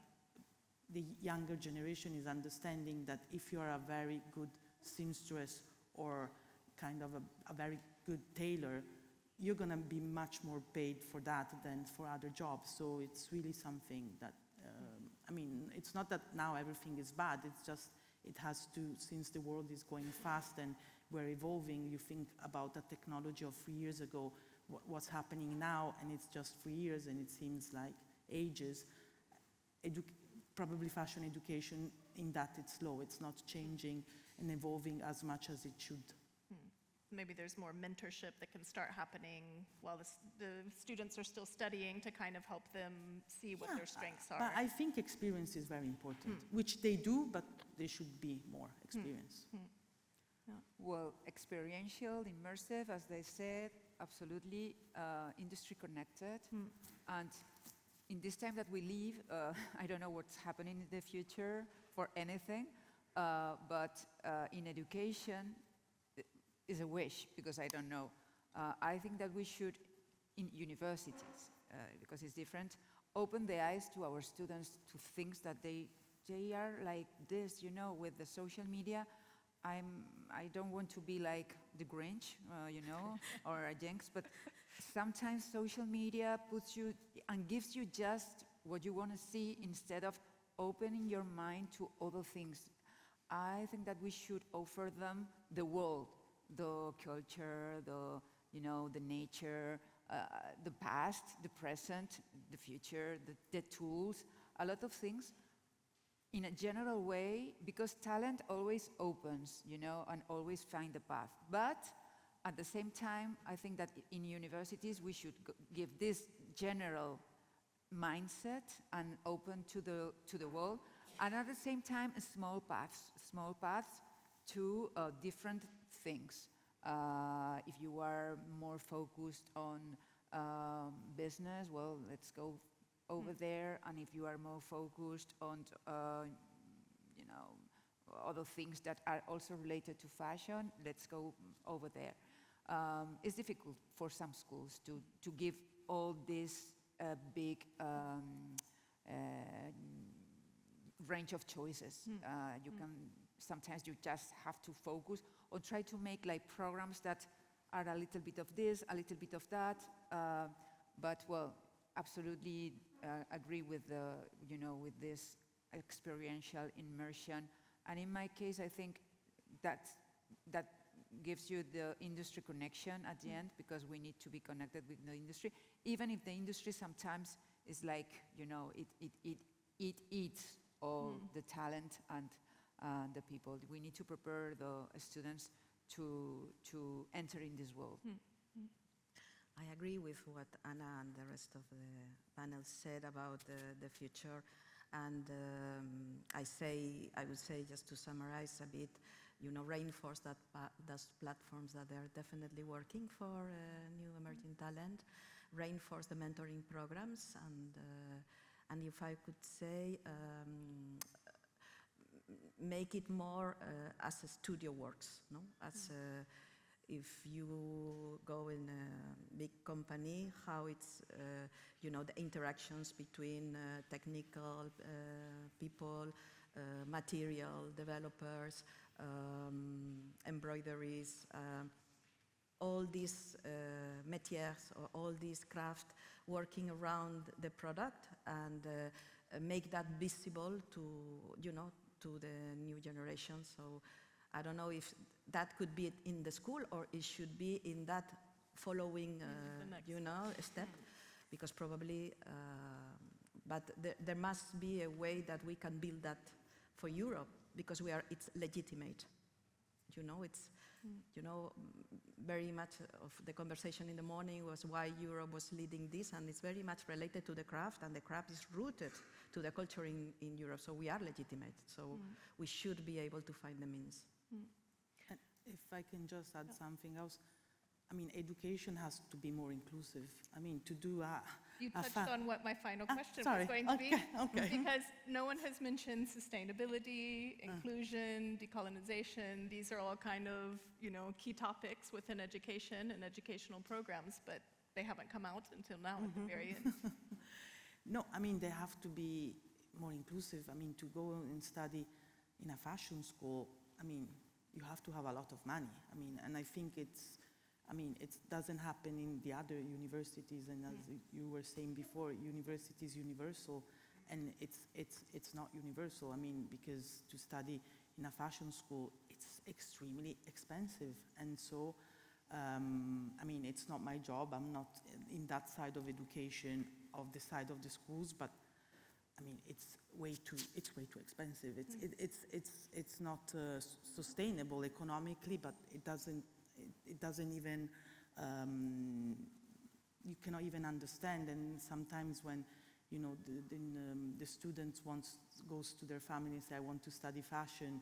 the younger generation is understanding that if you're a very good seamstress or kind of a very good tailor, you're gonna be much more paid for that than for other jobs. So it's really something that, I mean, it's not that now everything is bad, it's just, it has to, since the world is going fast and we're evolving, you think about the technology of 3 years ago, what's happening now, and it's just 3 years, and it seems like ages. Probably fashion education, in that it's slow, it's not changing and evolving as much as it should. Maybe there's more mentorship that can start happening while the students are still studying, to kind of help them see what their strengths are. But I think experience is very important, which they do, but there should be more experience. Well, experiential, immersive, as they said, absolutely industry connected. And in this time that we live, I don't know what's happening in the future for anything, but in education is a wish, because I don't know. I think that we should, in universities, because it's different, open the eyes to our students to things that they are like this, you know, with the social media. I don't want to be like the Grinch, you know, or a Jinx, but sometimes social media puts you and gives you just what you want to see, instead of opening your mind to other things. I think that we should offer them the world, the culture, you know, the nature, the past, the present, the future, the tools, a lot of things, in a general way, because talent always opens, you know, and always find the path. But At the same time, I think that in universities we should give this general mindset and open to the world, and at the same time, small paths to different things. If you are more focused on business, well, let's go over there, and if you are more focused on other things that are also related to fashion, let's go over there. It's difficult for some schools to give all this big range of choices. Sometimes you just have to focus or try to make like programs that are a little bit of this, a little bit of that. But well, absolutely agree with with this experiential immersion. And in my case, I think that gives you the industry connection at the end, because we need to be connected with the industry, even if the industry sometimes is like, it eats all the talent and the people. We need to prepare the students to enter in this world. I agree with what Anna and the rest of the panel said about the future. And I would say, just to summarize a bit, reinforce those platforms that they're definitely working for new emerging talent, reinforce the mentoring programs, and if I could say, make it more as a studio works, no? As if you go in a big company, how it's, the interactions between technical people, material developers, embroideries, all these métiers, or all these craft working around the product, and make that visible to, to the new generation. So I don't know if that could be in the school, or it should be in that following, step, because probably, but there must be a way that we can build that for Europe, because it's legitimate. It's, very much of the conversation in the morning was why Europe was leading this, and it's very much related to the craft, and the craft is rooted to the culture in Europe, so we are legitimate, so we should be able to find the means. And if I can just add something else, I mean, education has to be more inclusive. I mean, to do You touched on what my final question sorry. was going to be. Okay. Because no one has mentioned sustainability, inclusion, decolonization. These are all kind of, key topics within education and educational programs, but they haven't come out until now at the very end. No, I mean, they have to be more inclusive. I mean, to go and study in a fashion school, I mean, you have to have a lot of money. I mean, and I think it doesn't happen in the other universities, and as you were saying before, university is universal, and it's not universal. I mean, because to study in a fashion school, it's extremely expensive, and so, I mean, it's not my job. I'm not in that side of education, of the side of the schools, but I mean, it's way too expensive. It's not sustainable economically, but it doesn't even, you cannot even understand. And sometimes when, the students goes to their family and say, I want to study fashion.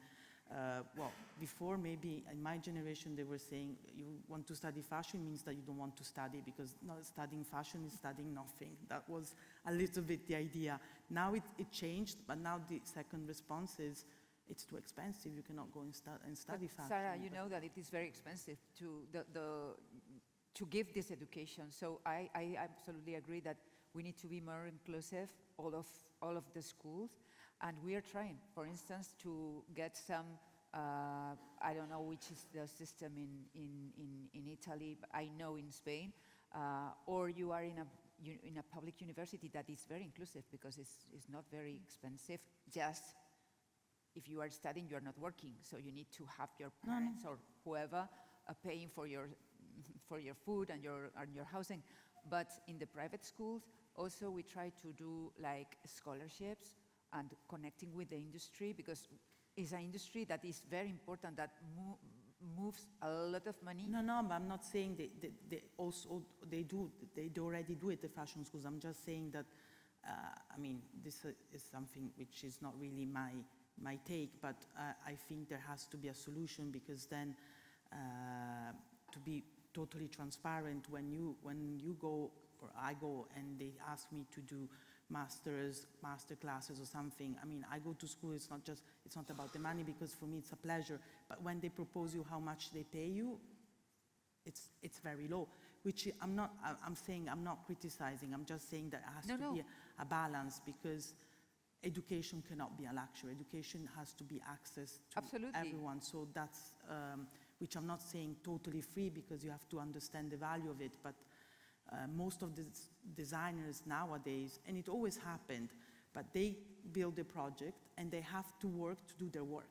Well, before, maybe in my generation, they were saying, you want to study fashion means that you don't want to study, because not studying fashion is studying nothing. That was a little bit the idea. Now it changed, but now the second response is, it's too expensive, you cannot go and study fashion. Sarah, you know that it is very expensive to give this education. So I absolutely agree that we need to be more inclusive, all of the schools, and we are trying, for instance, to get some, I don't know which is the system in Italy, but I know in Spain, or you are in a public university that is very inclusive, because it's not very expensive. Just if you are studying, you are not working, so you need to have your parents or whoever paying for your food and your housing. But in the private schools, also we try to do like scholarships and connecting with the industry, because it's an industry that is very important, that moves a lot of money. No, no, but I'm not saying they already do it, the fashion schools. I'm just saying that, I mean, this is something which is not really my take, but I think there has to be a solution, because then, to be totally transparent, when you go, or I go, and they ask me to do master classes or something, I mean, I go to school, it's not about the money, because for me it's a pleasure, but when they propose you how much they pay you, it's very low, which I'm saying, I'm not criticizing, I'm just saying that it has to be a balance, because education cannot be a luxury. Education has to be access to everyone. So that's, which I'm not saying totally free, because you have to understand the value of it, but most of the designers nowadays, and it always happened, but they build a project and they have to work to do their work.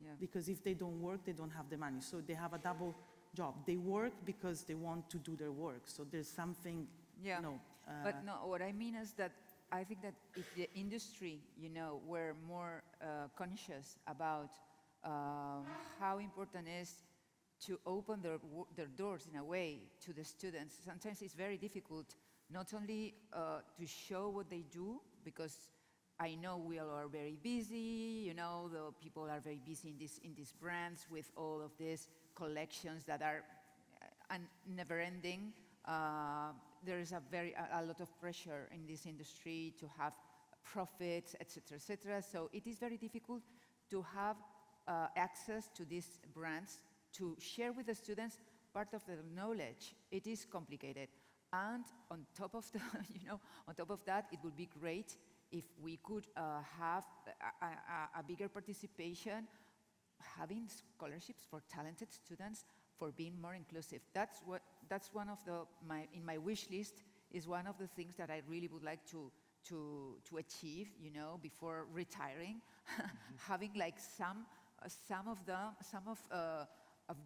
Yeah. Because if they don't work, they don't have the money. So they have a double job. They work because they want to do their work. So there's something, Yeah. no. But no, what I mean is that I think that if the industry, were more conscious about how important it is to open their doors in a way to the students, sometimes it's very difficult not only to show what they do, because I know we all are very busy, the people are very busy in these brands with all of these collections that are never ending. There is a lot of pressure in this industry to have profits, etc., etc. So it is very difficult to have access to these brands, to share with the students part of their knowledge. It is complicated. And on top of that, it would be great if we could have a bigger participation, having scholarships for talented students, for being more inclusive. That's one of in my wish list, is one of the things that I really would like to achieve, before retiring, having like some of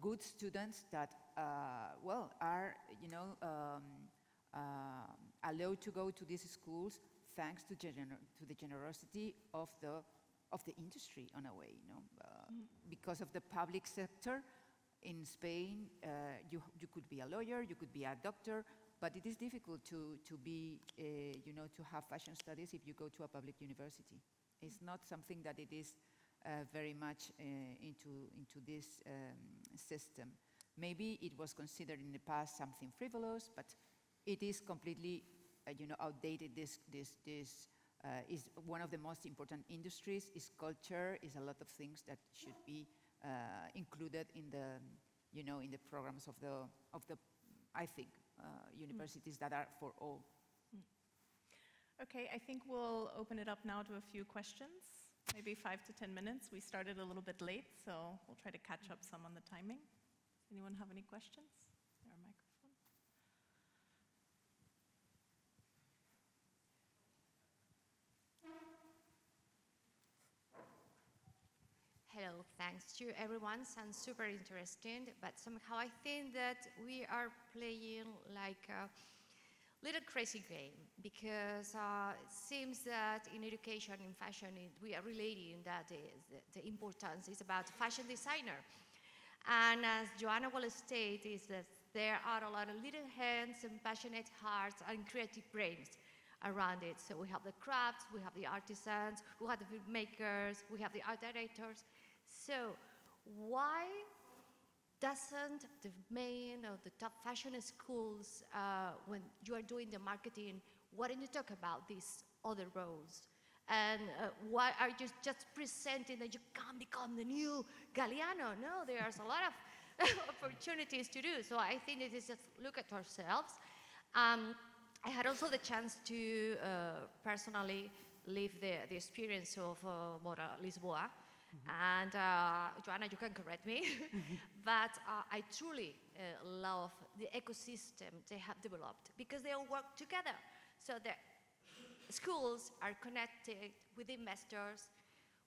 good students that are allowed to go to these schools, thanks to the generosity of the industry, in a way, because of the public sector. In Spain, you could be a lawyer, you could be a doctor, but it is difficult to be, to have fashion studies if you go to a public university. It's not something that it is very much into this system. Maybe it was considered in the past something frivolous, but it is completely, outdated. This is one of the most important industries. Is culture. Is a lot of things that should be included in the programs of the I think universities that are for all. Okay, I think we'll open it up now to a few questions, maybe 5 to 10 minutes. We started a little bit late, so we'll try to catch up some on the timing. Does anyone have any questions? Is there a microphone? Hello, thanks to everyone. Sounds super interesting, but somehow I think that we are playing like a little crazy game, because it seems that in education, in fashion, we are relating that the importance is about fashion designer. And as Joanna will state, is that there are a lot of little hands and passionate hearts and creative brains around it. So we have the crafts, we have the artisans, we have the filmmakers, we have the art directors. So why doesn't the main or the top fashion schools, when you are doing the marketing, why don't you talk about these other roles? And why are you just presenting that you can become the new Galliano? No, there's a lot of opportunities to do. So I think it is just look at ourselves. I had also the chance to personally live the experience of Moda Lisboa. And Joanna, you can correct me, but I truly love the ecosystem they have developed, because they all work together. So the schools are connected with the investors,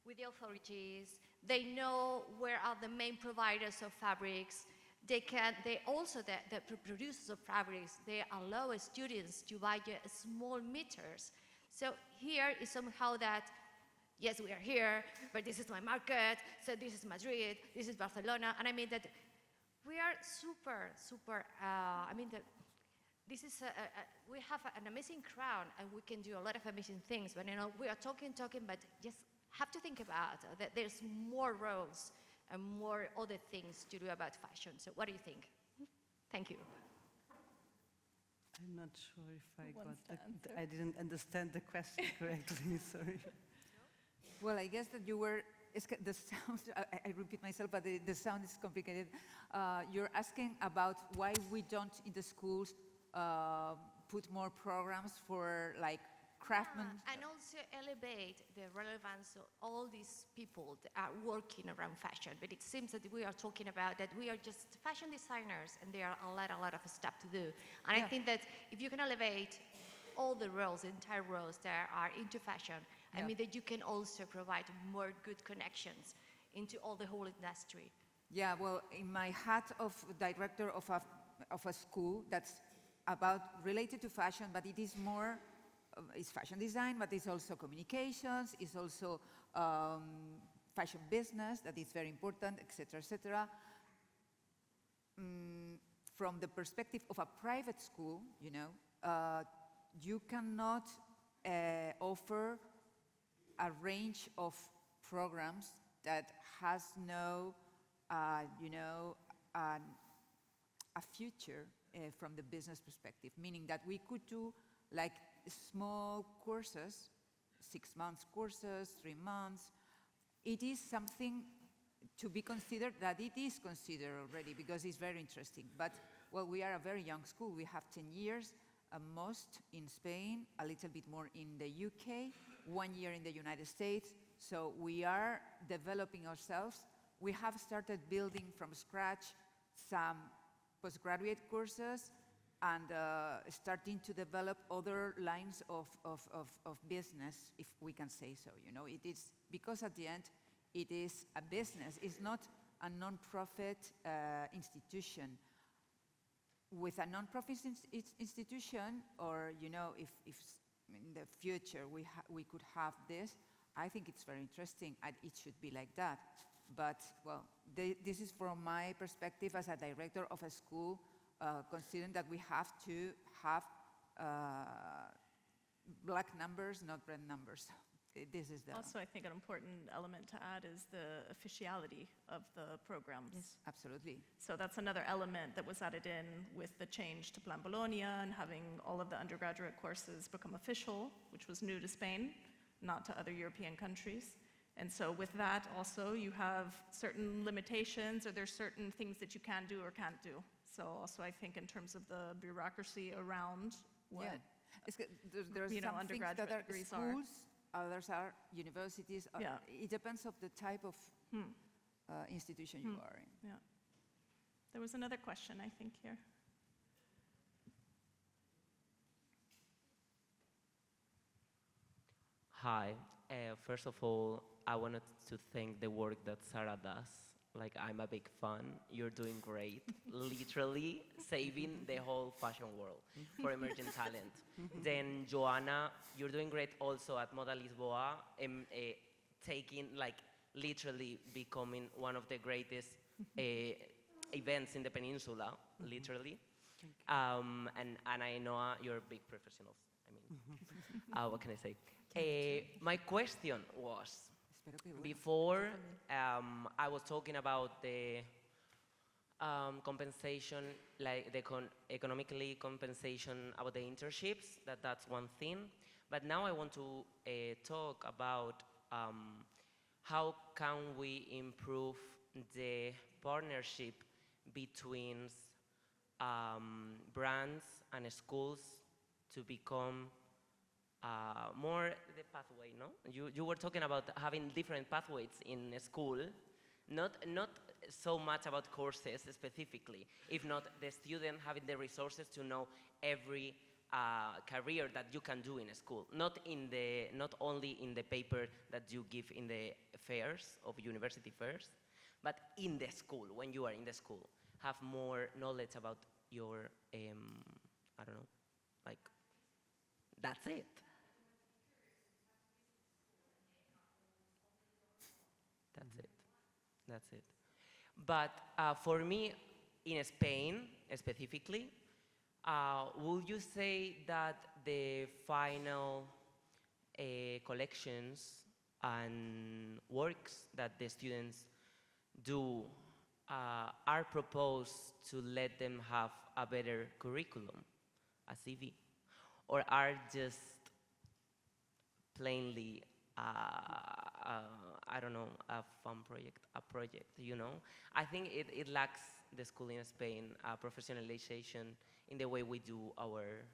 with the authorities. They know where are the main providers of fabrics. They also, the producers of fabrics, they allow students to buy small meters. So here is somehow that, yes, we are here, but this is my market, so this is Madrid, this is Barcelona, and I mean that we are super, I mean that this is, we have an amazing crown and we can do a lot of amazing things, but you know, we are talking, but just have to think about that there's more roles and more other things to do about fashion. So what do you think? Thank you. I'm not sure if I Wants got to answer. I didn't understand the question correctly, sorry. Well, I guess that you were, the sound, I repeat myself, but the sound is complicated. You're asking about why we don't, in the schools, put more programs for like craftsmen. And also elevate the relevance of all these people that are working around fashion. But it seems that we are talking about that we are just fashion designers and there are a lot of stuff to do. And I think that if you can elevate all the roles, the entire roles that are into fashion, I mean that you can also provide more good connections into all the whole industry. Yeah, well, in my hat of director of a school that's related to fashion, but it is more, it's fashion design, but it's also communications, it's also fashion business, that is very important, etc., etc. From the perspective of a private school, you know, you cannot offer a range of programs that has no, you know, a future from the business perspective, meaning that we could do like small courses, 6 months courses, 3 months. It is something to be considered, that it is considered already because it's very interesting. But, well, we are a very young school. We have 10 years, most in Spain, a little bit more in the UK, 1 year in the United States. So we are developing ourselves. We have started building from scratch some postgraduate courses and starting to develop other lines of business, if we can say so. You know, it is, because at the end, it is a business. It's not a non-profit institution. With a non-profit institution, or, you know, if in the future we could have this, I think it's very interesting, and it should be like that. But, well, this is from my perspective as a director of a school, considering that we have to have black numbers, not red numbers. This is the... Also, I think an important element to add is the officiality of the programs. Yes, absolutely. So that's another element that was added in with the change to Plan Bologna and having all of the undergraduate courses become official, which was new to Spain, not to other European countries. And so with that also, you have certain limitations, or there's certain things that you can do or can't do. So also I think in terms of the bureaucracy around what there are you know, some things that undergraduate are degrees schools, others are universities. Yeah. It depends of the type of institution you are in. Yeah. There was another question, I think, here. Hi. First of all, I wanted to thank the work that Sara does. Like, I'm a big fan. You're doing great. Literally saving the whole fashion world for emerging talent. Then, Joanna, you're doing great also at Moda Lisboa, taking, like, literally becoming one of the greatest events in the peninsula, literally. And Ainhoa, you're big professionals. I mean, what can I say? My question was, before I was talking about the compensation, like the economically compensation about the internships, that's one thing. But now I want to talk about how can we improve the partnership between brands and schools to become more the pathway, no? You were talking about having different pathways in a school, not so much about courses specifically, if not the student having the resources to know every career that you can do in a school, not only in the paper that you give in the fairs of university fairs, but in the school, when you are in the school, have more knowledge about your, I don't know, like, that's it. That's it. That's it. But for me, in Spain specifically, would you say that the final collections and works that the students do are proposed to let them have a better curriculum, a CV, or are just plainly, I don't know, a fun project, you know? I think it lacks the school in Spain professionalization in the way we do our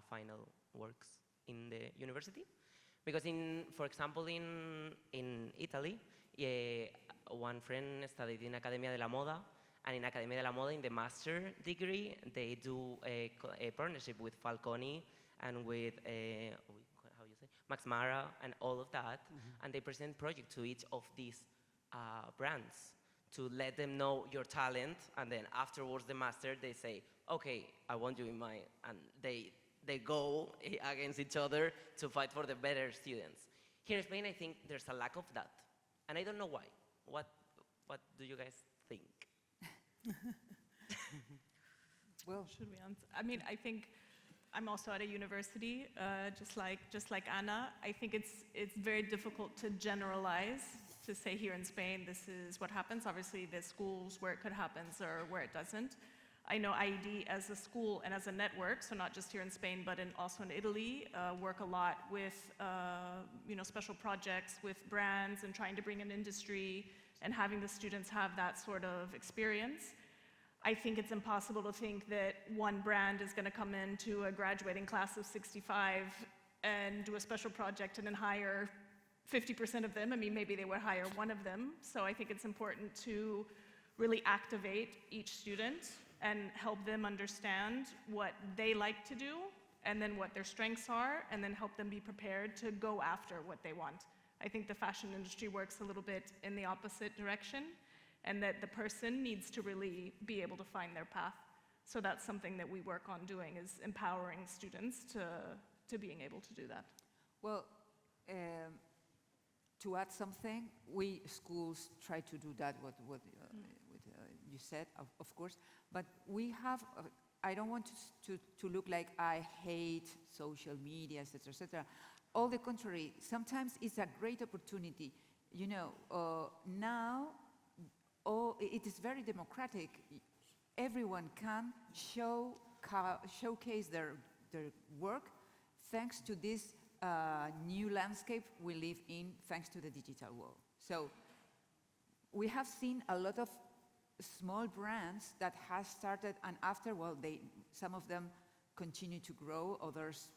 final works in the university. Because for example, in Italy, one friend studied in Academia de la Moda, and in Academia de la Moda, in the master degree, they do a partnership with Falconi and with, how you say, Max Mara and all of that, and they present projects to each of these brands to let them know your talent, and then afterwards the master, they say, okay, I want you in my, and they go against each other to fight for the better students. Here in Spain, I think there's a lack of that, and I don't know why. What do you guys think? Well, Should we answer? I mean, I think I'm also at a university, just like Anna. I think it's very difficult to generalize, to say here in Spain, this is what happens. Obviously, there's schools where it could happen or where it doesn't. I know IED as a school and as a network, so not just here in Spain, but also in Italy, work a lot with special projects with brands and trying to bring an industry and having the students have that sort of experience. I think it's impossible to think that one brand is going to come into a graduating class of 65 and do a special project and then hire 50% of them. I mean, maybe they would hire one of them. So I think it's important to really activate each student and help them understand what they like to do and then what their strengths are, and then help them be prepared to go after what they want. I think the fashion industry works a little bit in the opposite direction, and that the person needs to really be able to find their path. So that's something that we work on doing, is empowering students to being able to do that. well, to add something, we schools try to do that, what you said, of course, but we have, I don't want to look like I hate social media, etc., etc. All the contrary, sometimes it's a great opportunity. You know, now, it is very democratic. Everyone can showcase their work thanks to this new landscape we live in, thanks to the digital world. So we have seen a lot of small brands that have started, and after, well, some of them continue to grow, others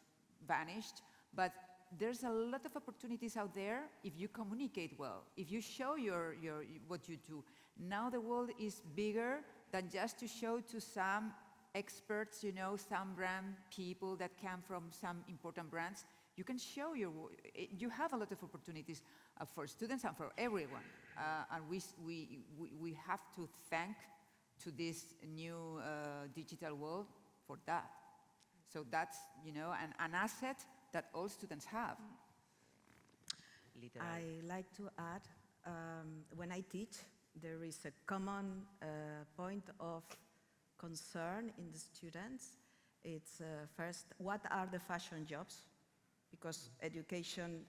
vanished, but there's a lot of opportunities out there if you communicate well, if you show what you do. Now the world is bigger than just to show to some experts, you know, some brand people that come from some important brands. You can show you have a lot of opportunities for students and for everyone. And we have to thank to this new digital world for that. So that's, you know, an asset that all students have. I like to add, when I teach, there is a common point of concern in the students. It's first, what are the fashion jobs? Because education,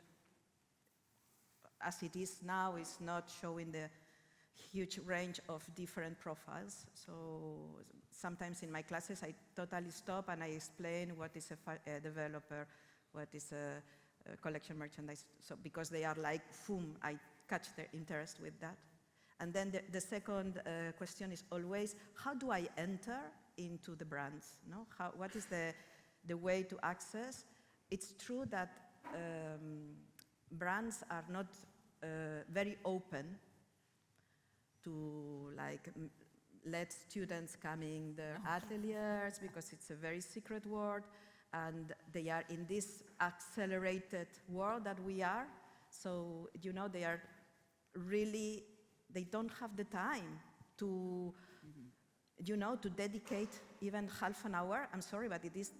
as it is now, is not showing the huge range of different profiles. So sometimes in my classes, I totally stop and I explain what is a developer, what is a collection merchandise, so because they are like, boom, I catch their interest with that. And then the second question is always, how do I enter into the brands? No? What is the way to access? It's true that brands are not very open to let students come in their ateliers, because it's a very secret world, and they are in this accelerated world that we are. So, you know, they are really, they don't have the time to you know, to dedicate even half an hour, I'm sorry, but it is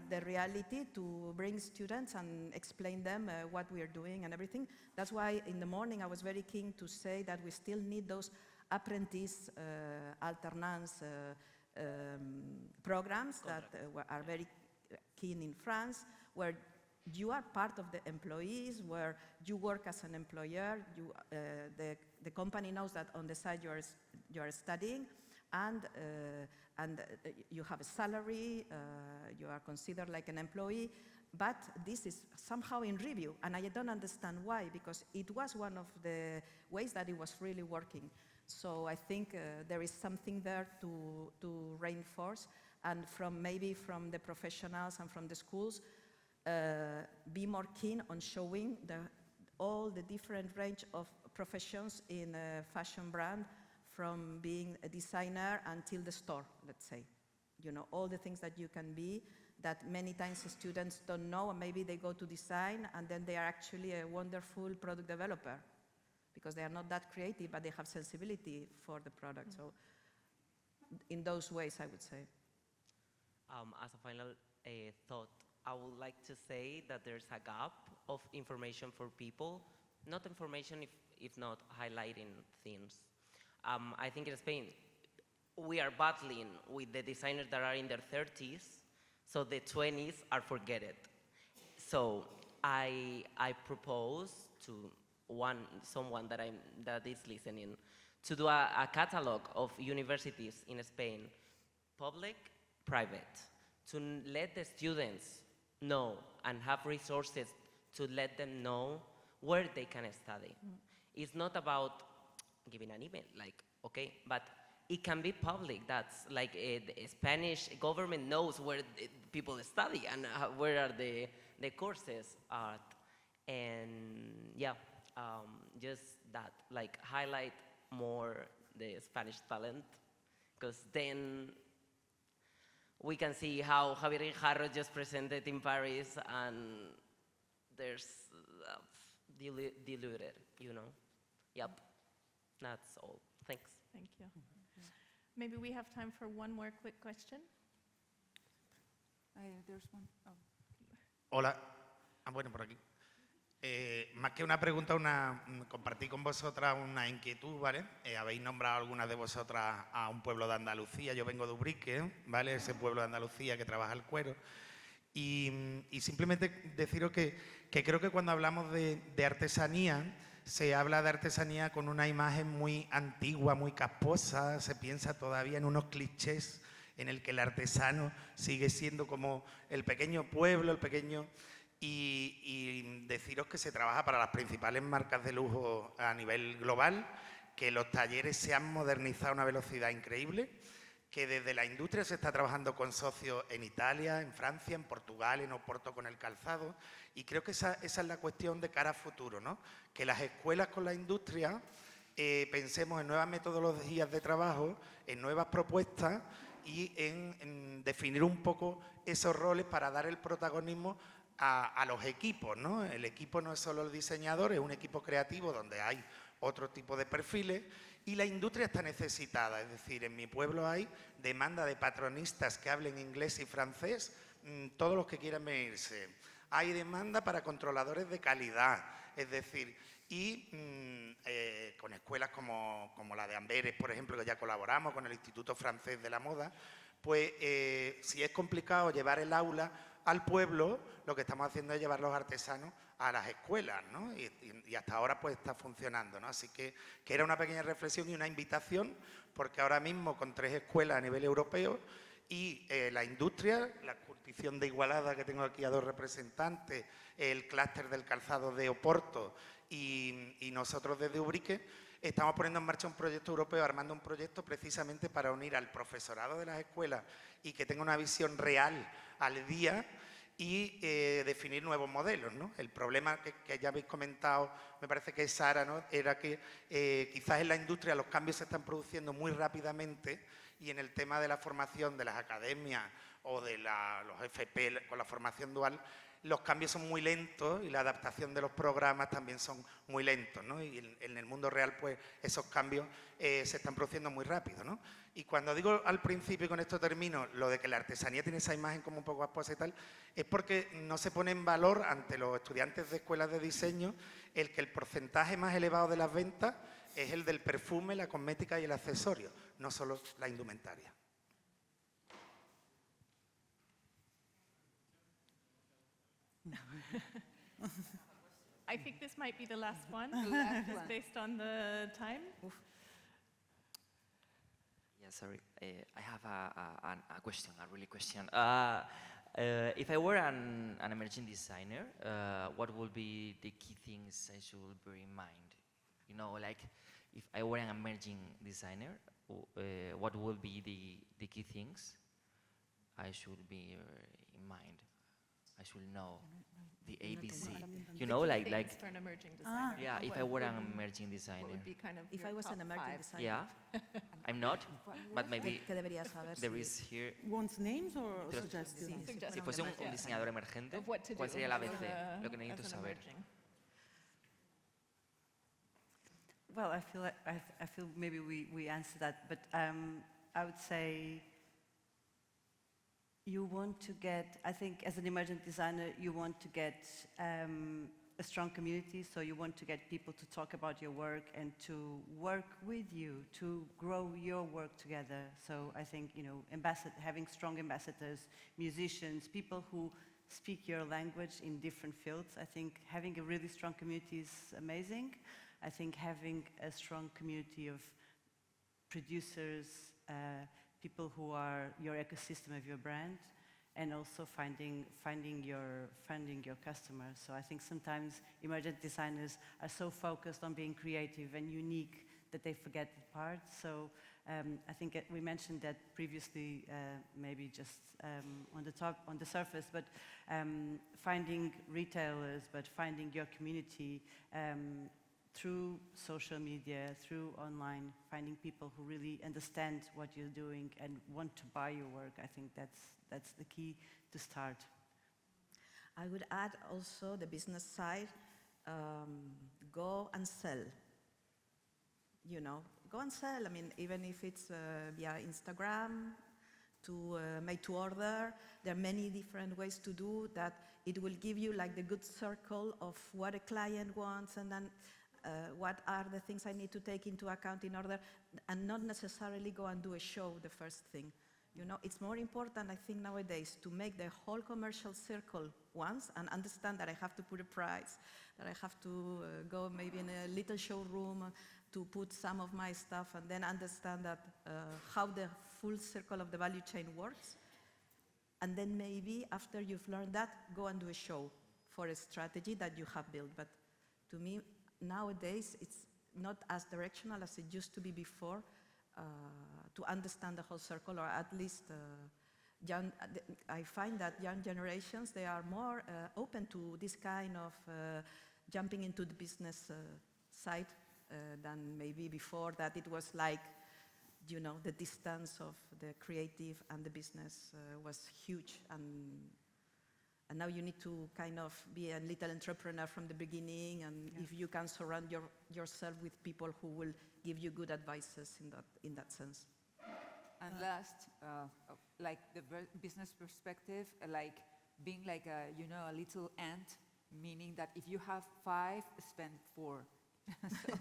the reality, to bring students and explain them what we are doing and everything. That's why in the morning I was very keen to say that we still need those apprentice alternance programs that are very keen in France, where you are part of the employees, where you work as an employer, the company knows that on the side you are studying, and you have a salary, you are considered like an employee, but this is somehow in review, and I don't understand why, because it was one of the ways that it was really working. So I think there is something there to reinforce, and maybe from the professionals and from the schools, be more keen on showing all the different range of professions in a fashion brand, from being a designer until the store, let's say. You know, all the things that you can be, that many times students don't know, and maybe they go to design and then they are actually a wonderful product developer, because they are not that creative, but they have sensibility for the product. So in those ways, I would say. As a final thought, I would like to say that there's a gap of information for people, not information if not highlighting things. I think in Spain, we are battling with the designers that are in their 30s, so the 20s are forgotten. So I propose to someone that is listening to do a catalog of universities in Spain, public, private, to let the students know and have resources to let them know where they can study. It's not about giving an email, like, okay, but it can be public. That's like the Spanish government knows where people study and where are the courses are. And yeah, just that, like, highlight more the Spanish talent, because then we can see how Javier Guijarro just presented in Paris, and there's diluted, you know. Yep, that's all. Thanks. Thank you. Maybe we have time for one more quick question. There's one. Oh. Hola. Bueno, por aquí. Más que una pregunta, compartí con vosotras una inquietud, ¿vale? Habéis nombrado algunas de vosotras a un pueblo de Andalucía. Yo vengo de Ubrique, ¿vale? Ese pueblo de Andalucía que trabaja el cuero. Y simplemente deciros que creo que cuando hablamos de artesanía, se habla de artesanía con una imagen muy antigua, muy casposa. Se piensa todavía en unos clichés en el que el artesano sigue siendo como el pequeño pueblo, el pequeño... Y deciros que se trabaja para las principales marcas de lujo a nivel global, que los talleres se han modernizado a una velocidad increíble, que desde la industria se está trabajando con socios en Italia, en Francia, en Portugal, en Oporto con el calzado, y creo que esa es la cuestión de cara a futuro, ¿no? Que las escuelas con la industria pensemos en nuevas metodologías de trabajo, en nuevas propuestas y en definir un poco esos roles para dar el protagonismo a los equipos, ¿no? El equipo no es solo el diseñador, es un equipo creativo donde hay otro tipo de perfiles, y la industria está necesitada. Es decir, en mi pueblo hay demanda de patronistas que hablen inglés y francés, todos los que quieran venirse. Hay demanda para controladores de calidad, es decir, y con escuelas como la de Amberes, por ejemplo, que ya colaboramos con el Instituto Francés de la Moda, pues si es complicado llevar el aula al pueblo, lo que estamos haciendo es llevar los artesanos a las escuelas, ¿no? Y hasta ahora pues está funcionando, ¿no? Así que era una pequeña reflexión y una invitación, porque ahora mismo con 3 escuelas a nivel europeo y la industria, la curtición de Igualada, que tengo aquí a 2 representantes, el clúster del calzado de Oporto y nosotros desde Ubrique, estamos poniendo en marcha un proyecto europeo, armando un proyecto precisamente para unir al profesorado de las escuelas y que tenga una visión real al día y definir nuevos modelos, ¿no? El problema que ya habéis comentado me parece que es Sara, ¿no? Era que quizás en la industria los cambios se están produciendo muy rápidamente y en el tema de la formación de las academias o de los FP con la formación dual, los cambios son muy lentos y la adaptación de los programas también son muy lentos, ¿no? Y en el mundo real, pues, esos cambios se están produciendo muy rápido, ¿no? Y cuando digo al principio, y con esto termino, lo de que la artesanía tiene esa imagen como un poco asposa y tal, es porque no se pone en valor ante los estudiantes de escuelas de diseño el que el porcentaje más elevado de las ventas es el del perfume, la cosmética y el accesorio, no solo la indumentaria. I think this might be the last one, just based on the time. Yeah, sorry. I have a question, a really question. If I were an emerging designer, what would be the key things I should bear in mind? You know, like if I were an emerging designer, what would be the key things I should bear in mind? I should know the ABC. You know, like For an emerging designer. yeah. If I were an emerging designer, What would be kind of If your I was top an emerging five? designer, yeah. I'm not, but maybe ¿qué debería saber? there is here. Wants names or Pero- suggestions? Suggestions. Si fuese un Yeah. diseñador emergente, Of what to ¿cuál do sería el as ABC? a- Lo que necesito as an saber. emerging. Well, I feel maybe we answered that, but I would say you want to get, I think as an emergent designer, you want to get a strong community, so you want to get people to talk about your work and to work with you, to grow your work together. So I think, you know, having strong ambassadors, musicians, people who speak your language in different fields. I think having a really strong community is amazing. I think having a strong community of producers, people who are your ecosystem of your brand, and also finding your customers. So I think sometimes emergent designers are so focused on being creative and unique that they forget the part. So I think we mentioned that previously, maybe just on the surface, but finding retailers, but finding your community through social media, through online, finding people who really understand what you're doing and want to buy your work. I think that's the key to start. I would add also the business side, go and sell. You know, go and sell. I mean, even if it's via Instagram, to made to order, there are many different ways to do that. It will give you like the good circle of what a client wants, and then what are the things I need to take into account in order, and not necessarily go and do a show the first thing. You know, it's more important, I think, nowadays to make the whole commercial circle once and understand that I have to put a price, that I have to go maybe in a little showroom to put some of my stuff, and then understand that how the full circle of the value chain works. And then maybe after you've learned that, go and do a show for a strategy that you have built. But to me, nowadays, it's not as directional as it used to be before to understand the whole circle, or at least I find that young generations, they are more open to this kind of jumping into the business side than maybe before, that it was like, you know, the distance of the creative and the business was huge, and now you need to kind of be a little entrepreneur from the beginning, and if you can surround yourself with people who will give you good advices in that sense. And last, like the business perspective, like being like a, you know, a little ant, meaning that if you have 5, spend 4. So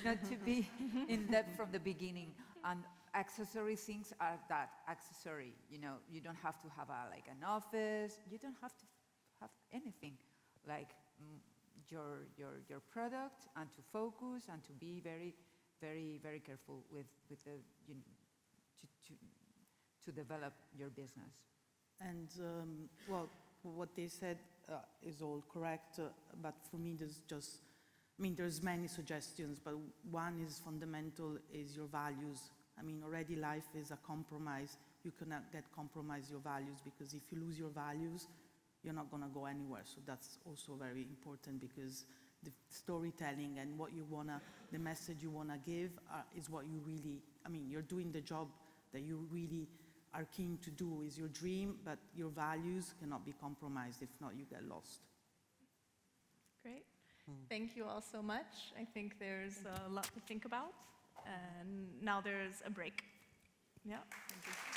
not to be in debt from the beginning. And accessory things are that, accessory. You know, you don't have to have like an office. You don't have to have anything. Like your product, and to focus and to be very, very, very careful with the, you know, to develop your business. And well, what they said is all correct, but for me there's many suggestions, but one is fundamental, is your values. I mean, already life is a compromise. You cannot compromise your values, because if you lose your values, you're not going to go anywhere. So that's also very important, because the storytelling and what you wanna, the message you wanna give is what you really, I mean, you're doing the job that you really are keen to do, is your dream, but your values cannot be compromised. If not, you get lost. Great. Thank you all so much. I think there's a lot to think about. And now there's a break. Yeah. Thank you.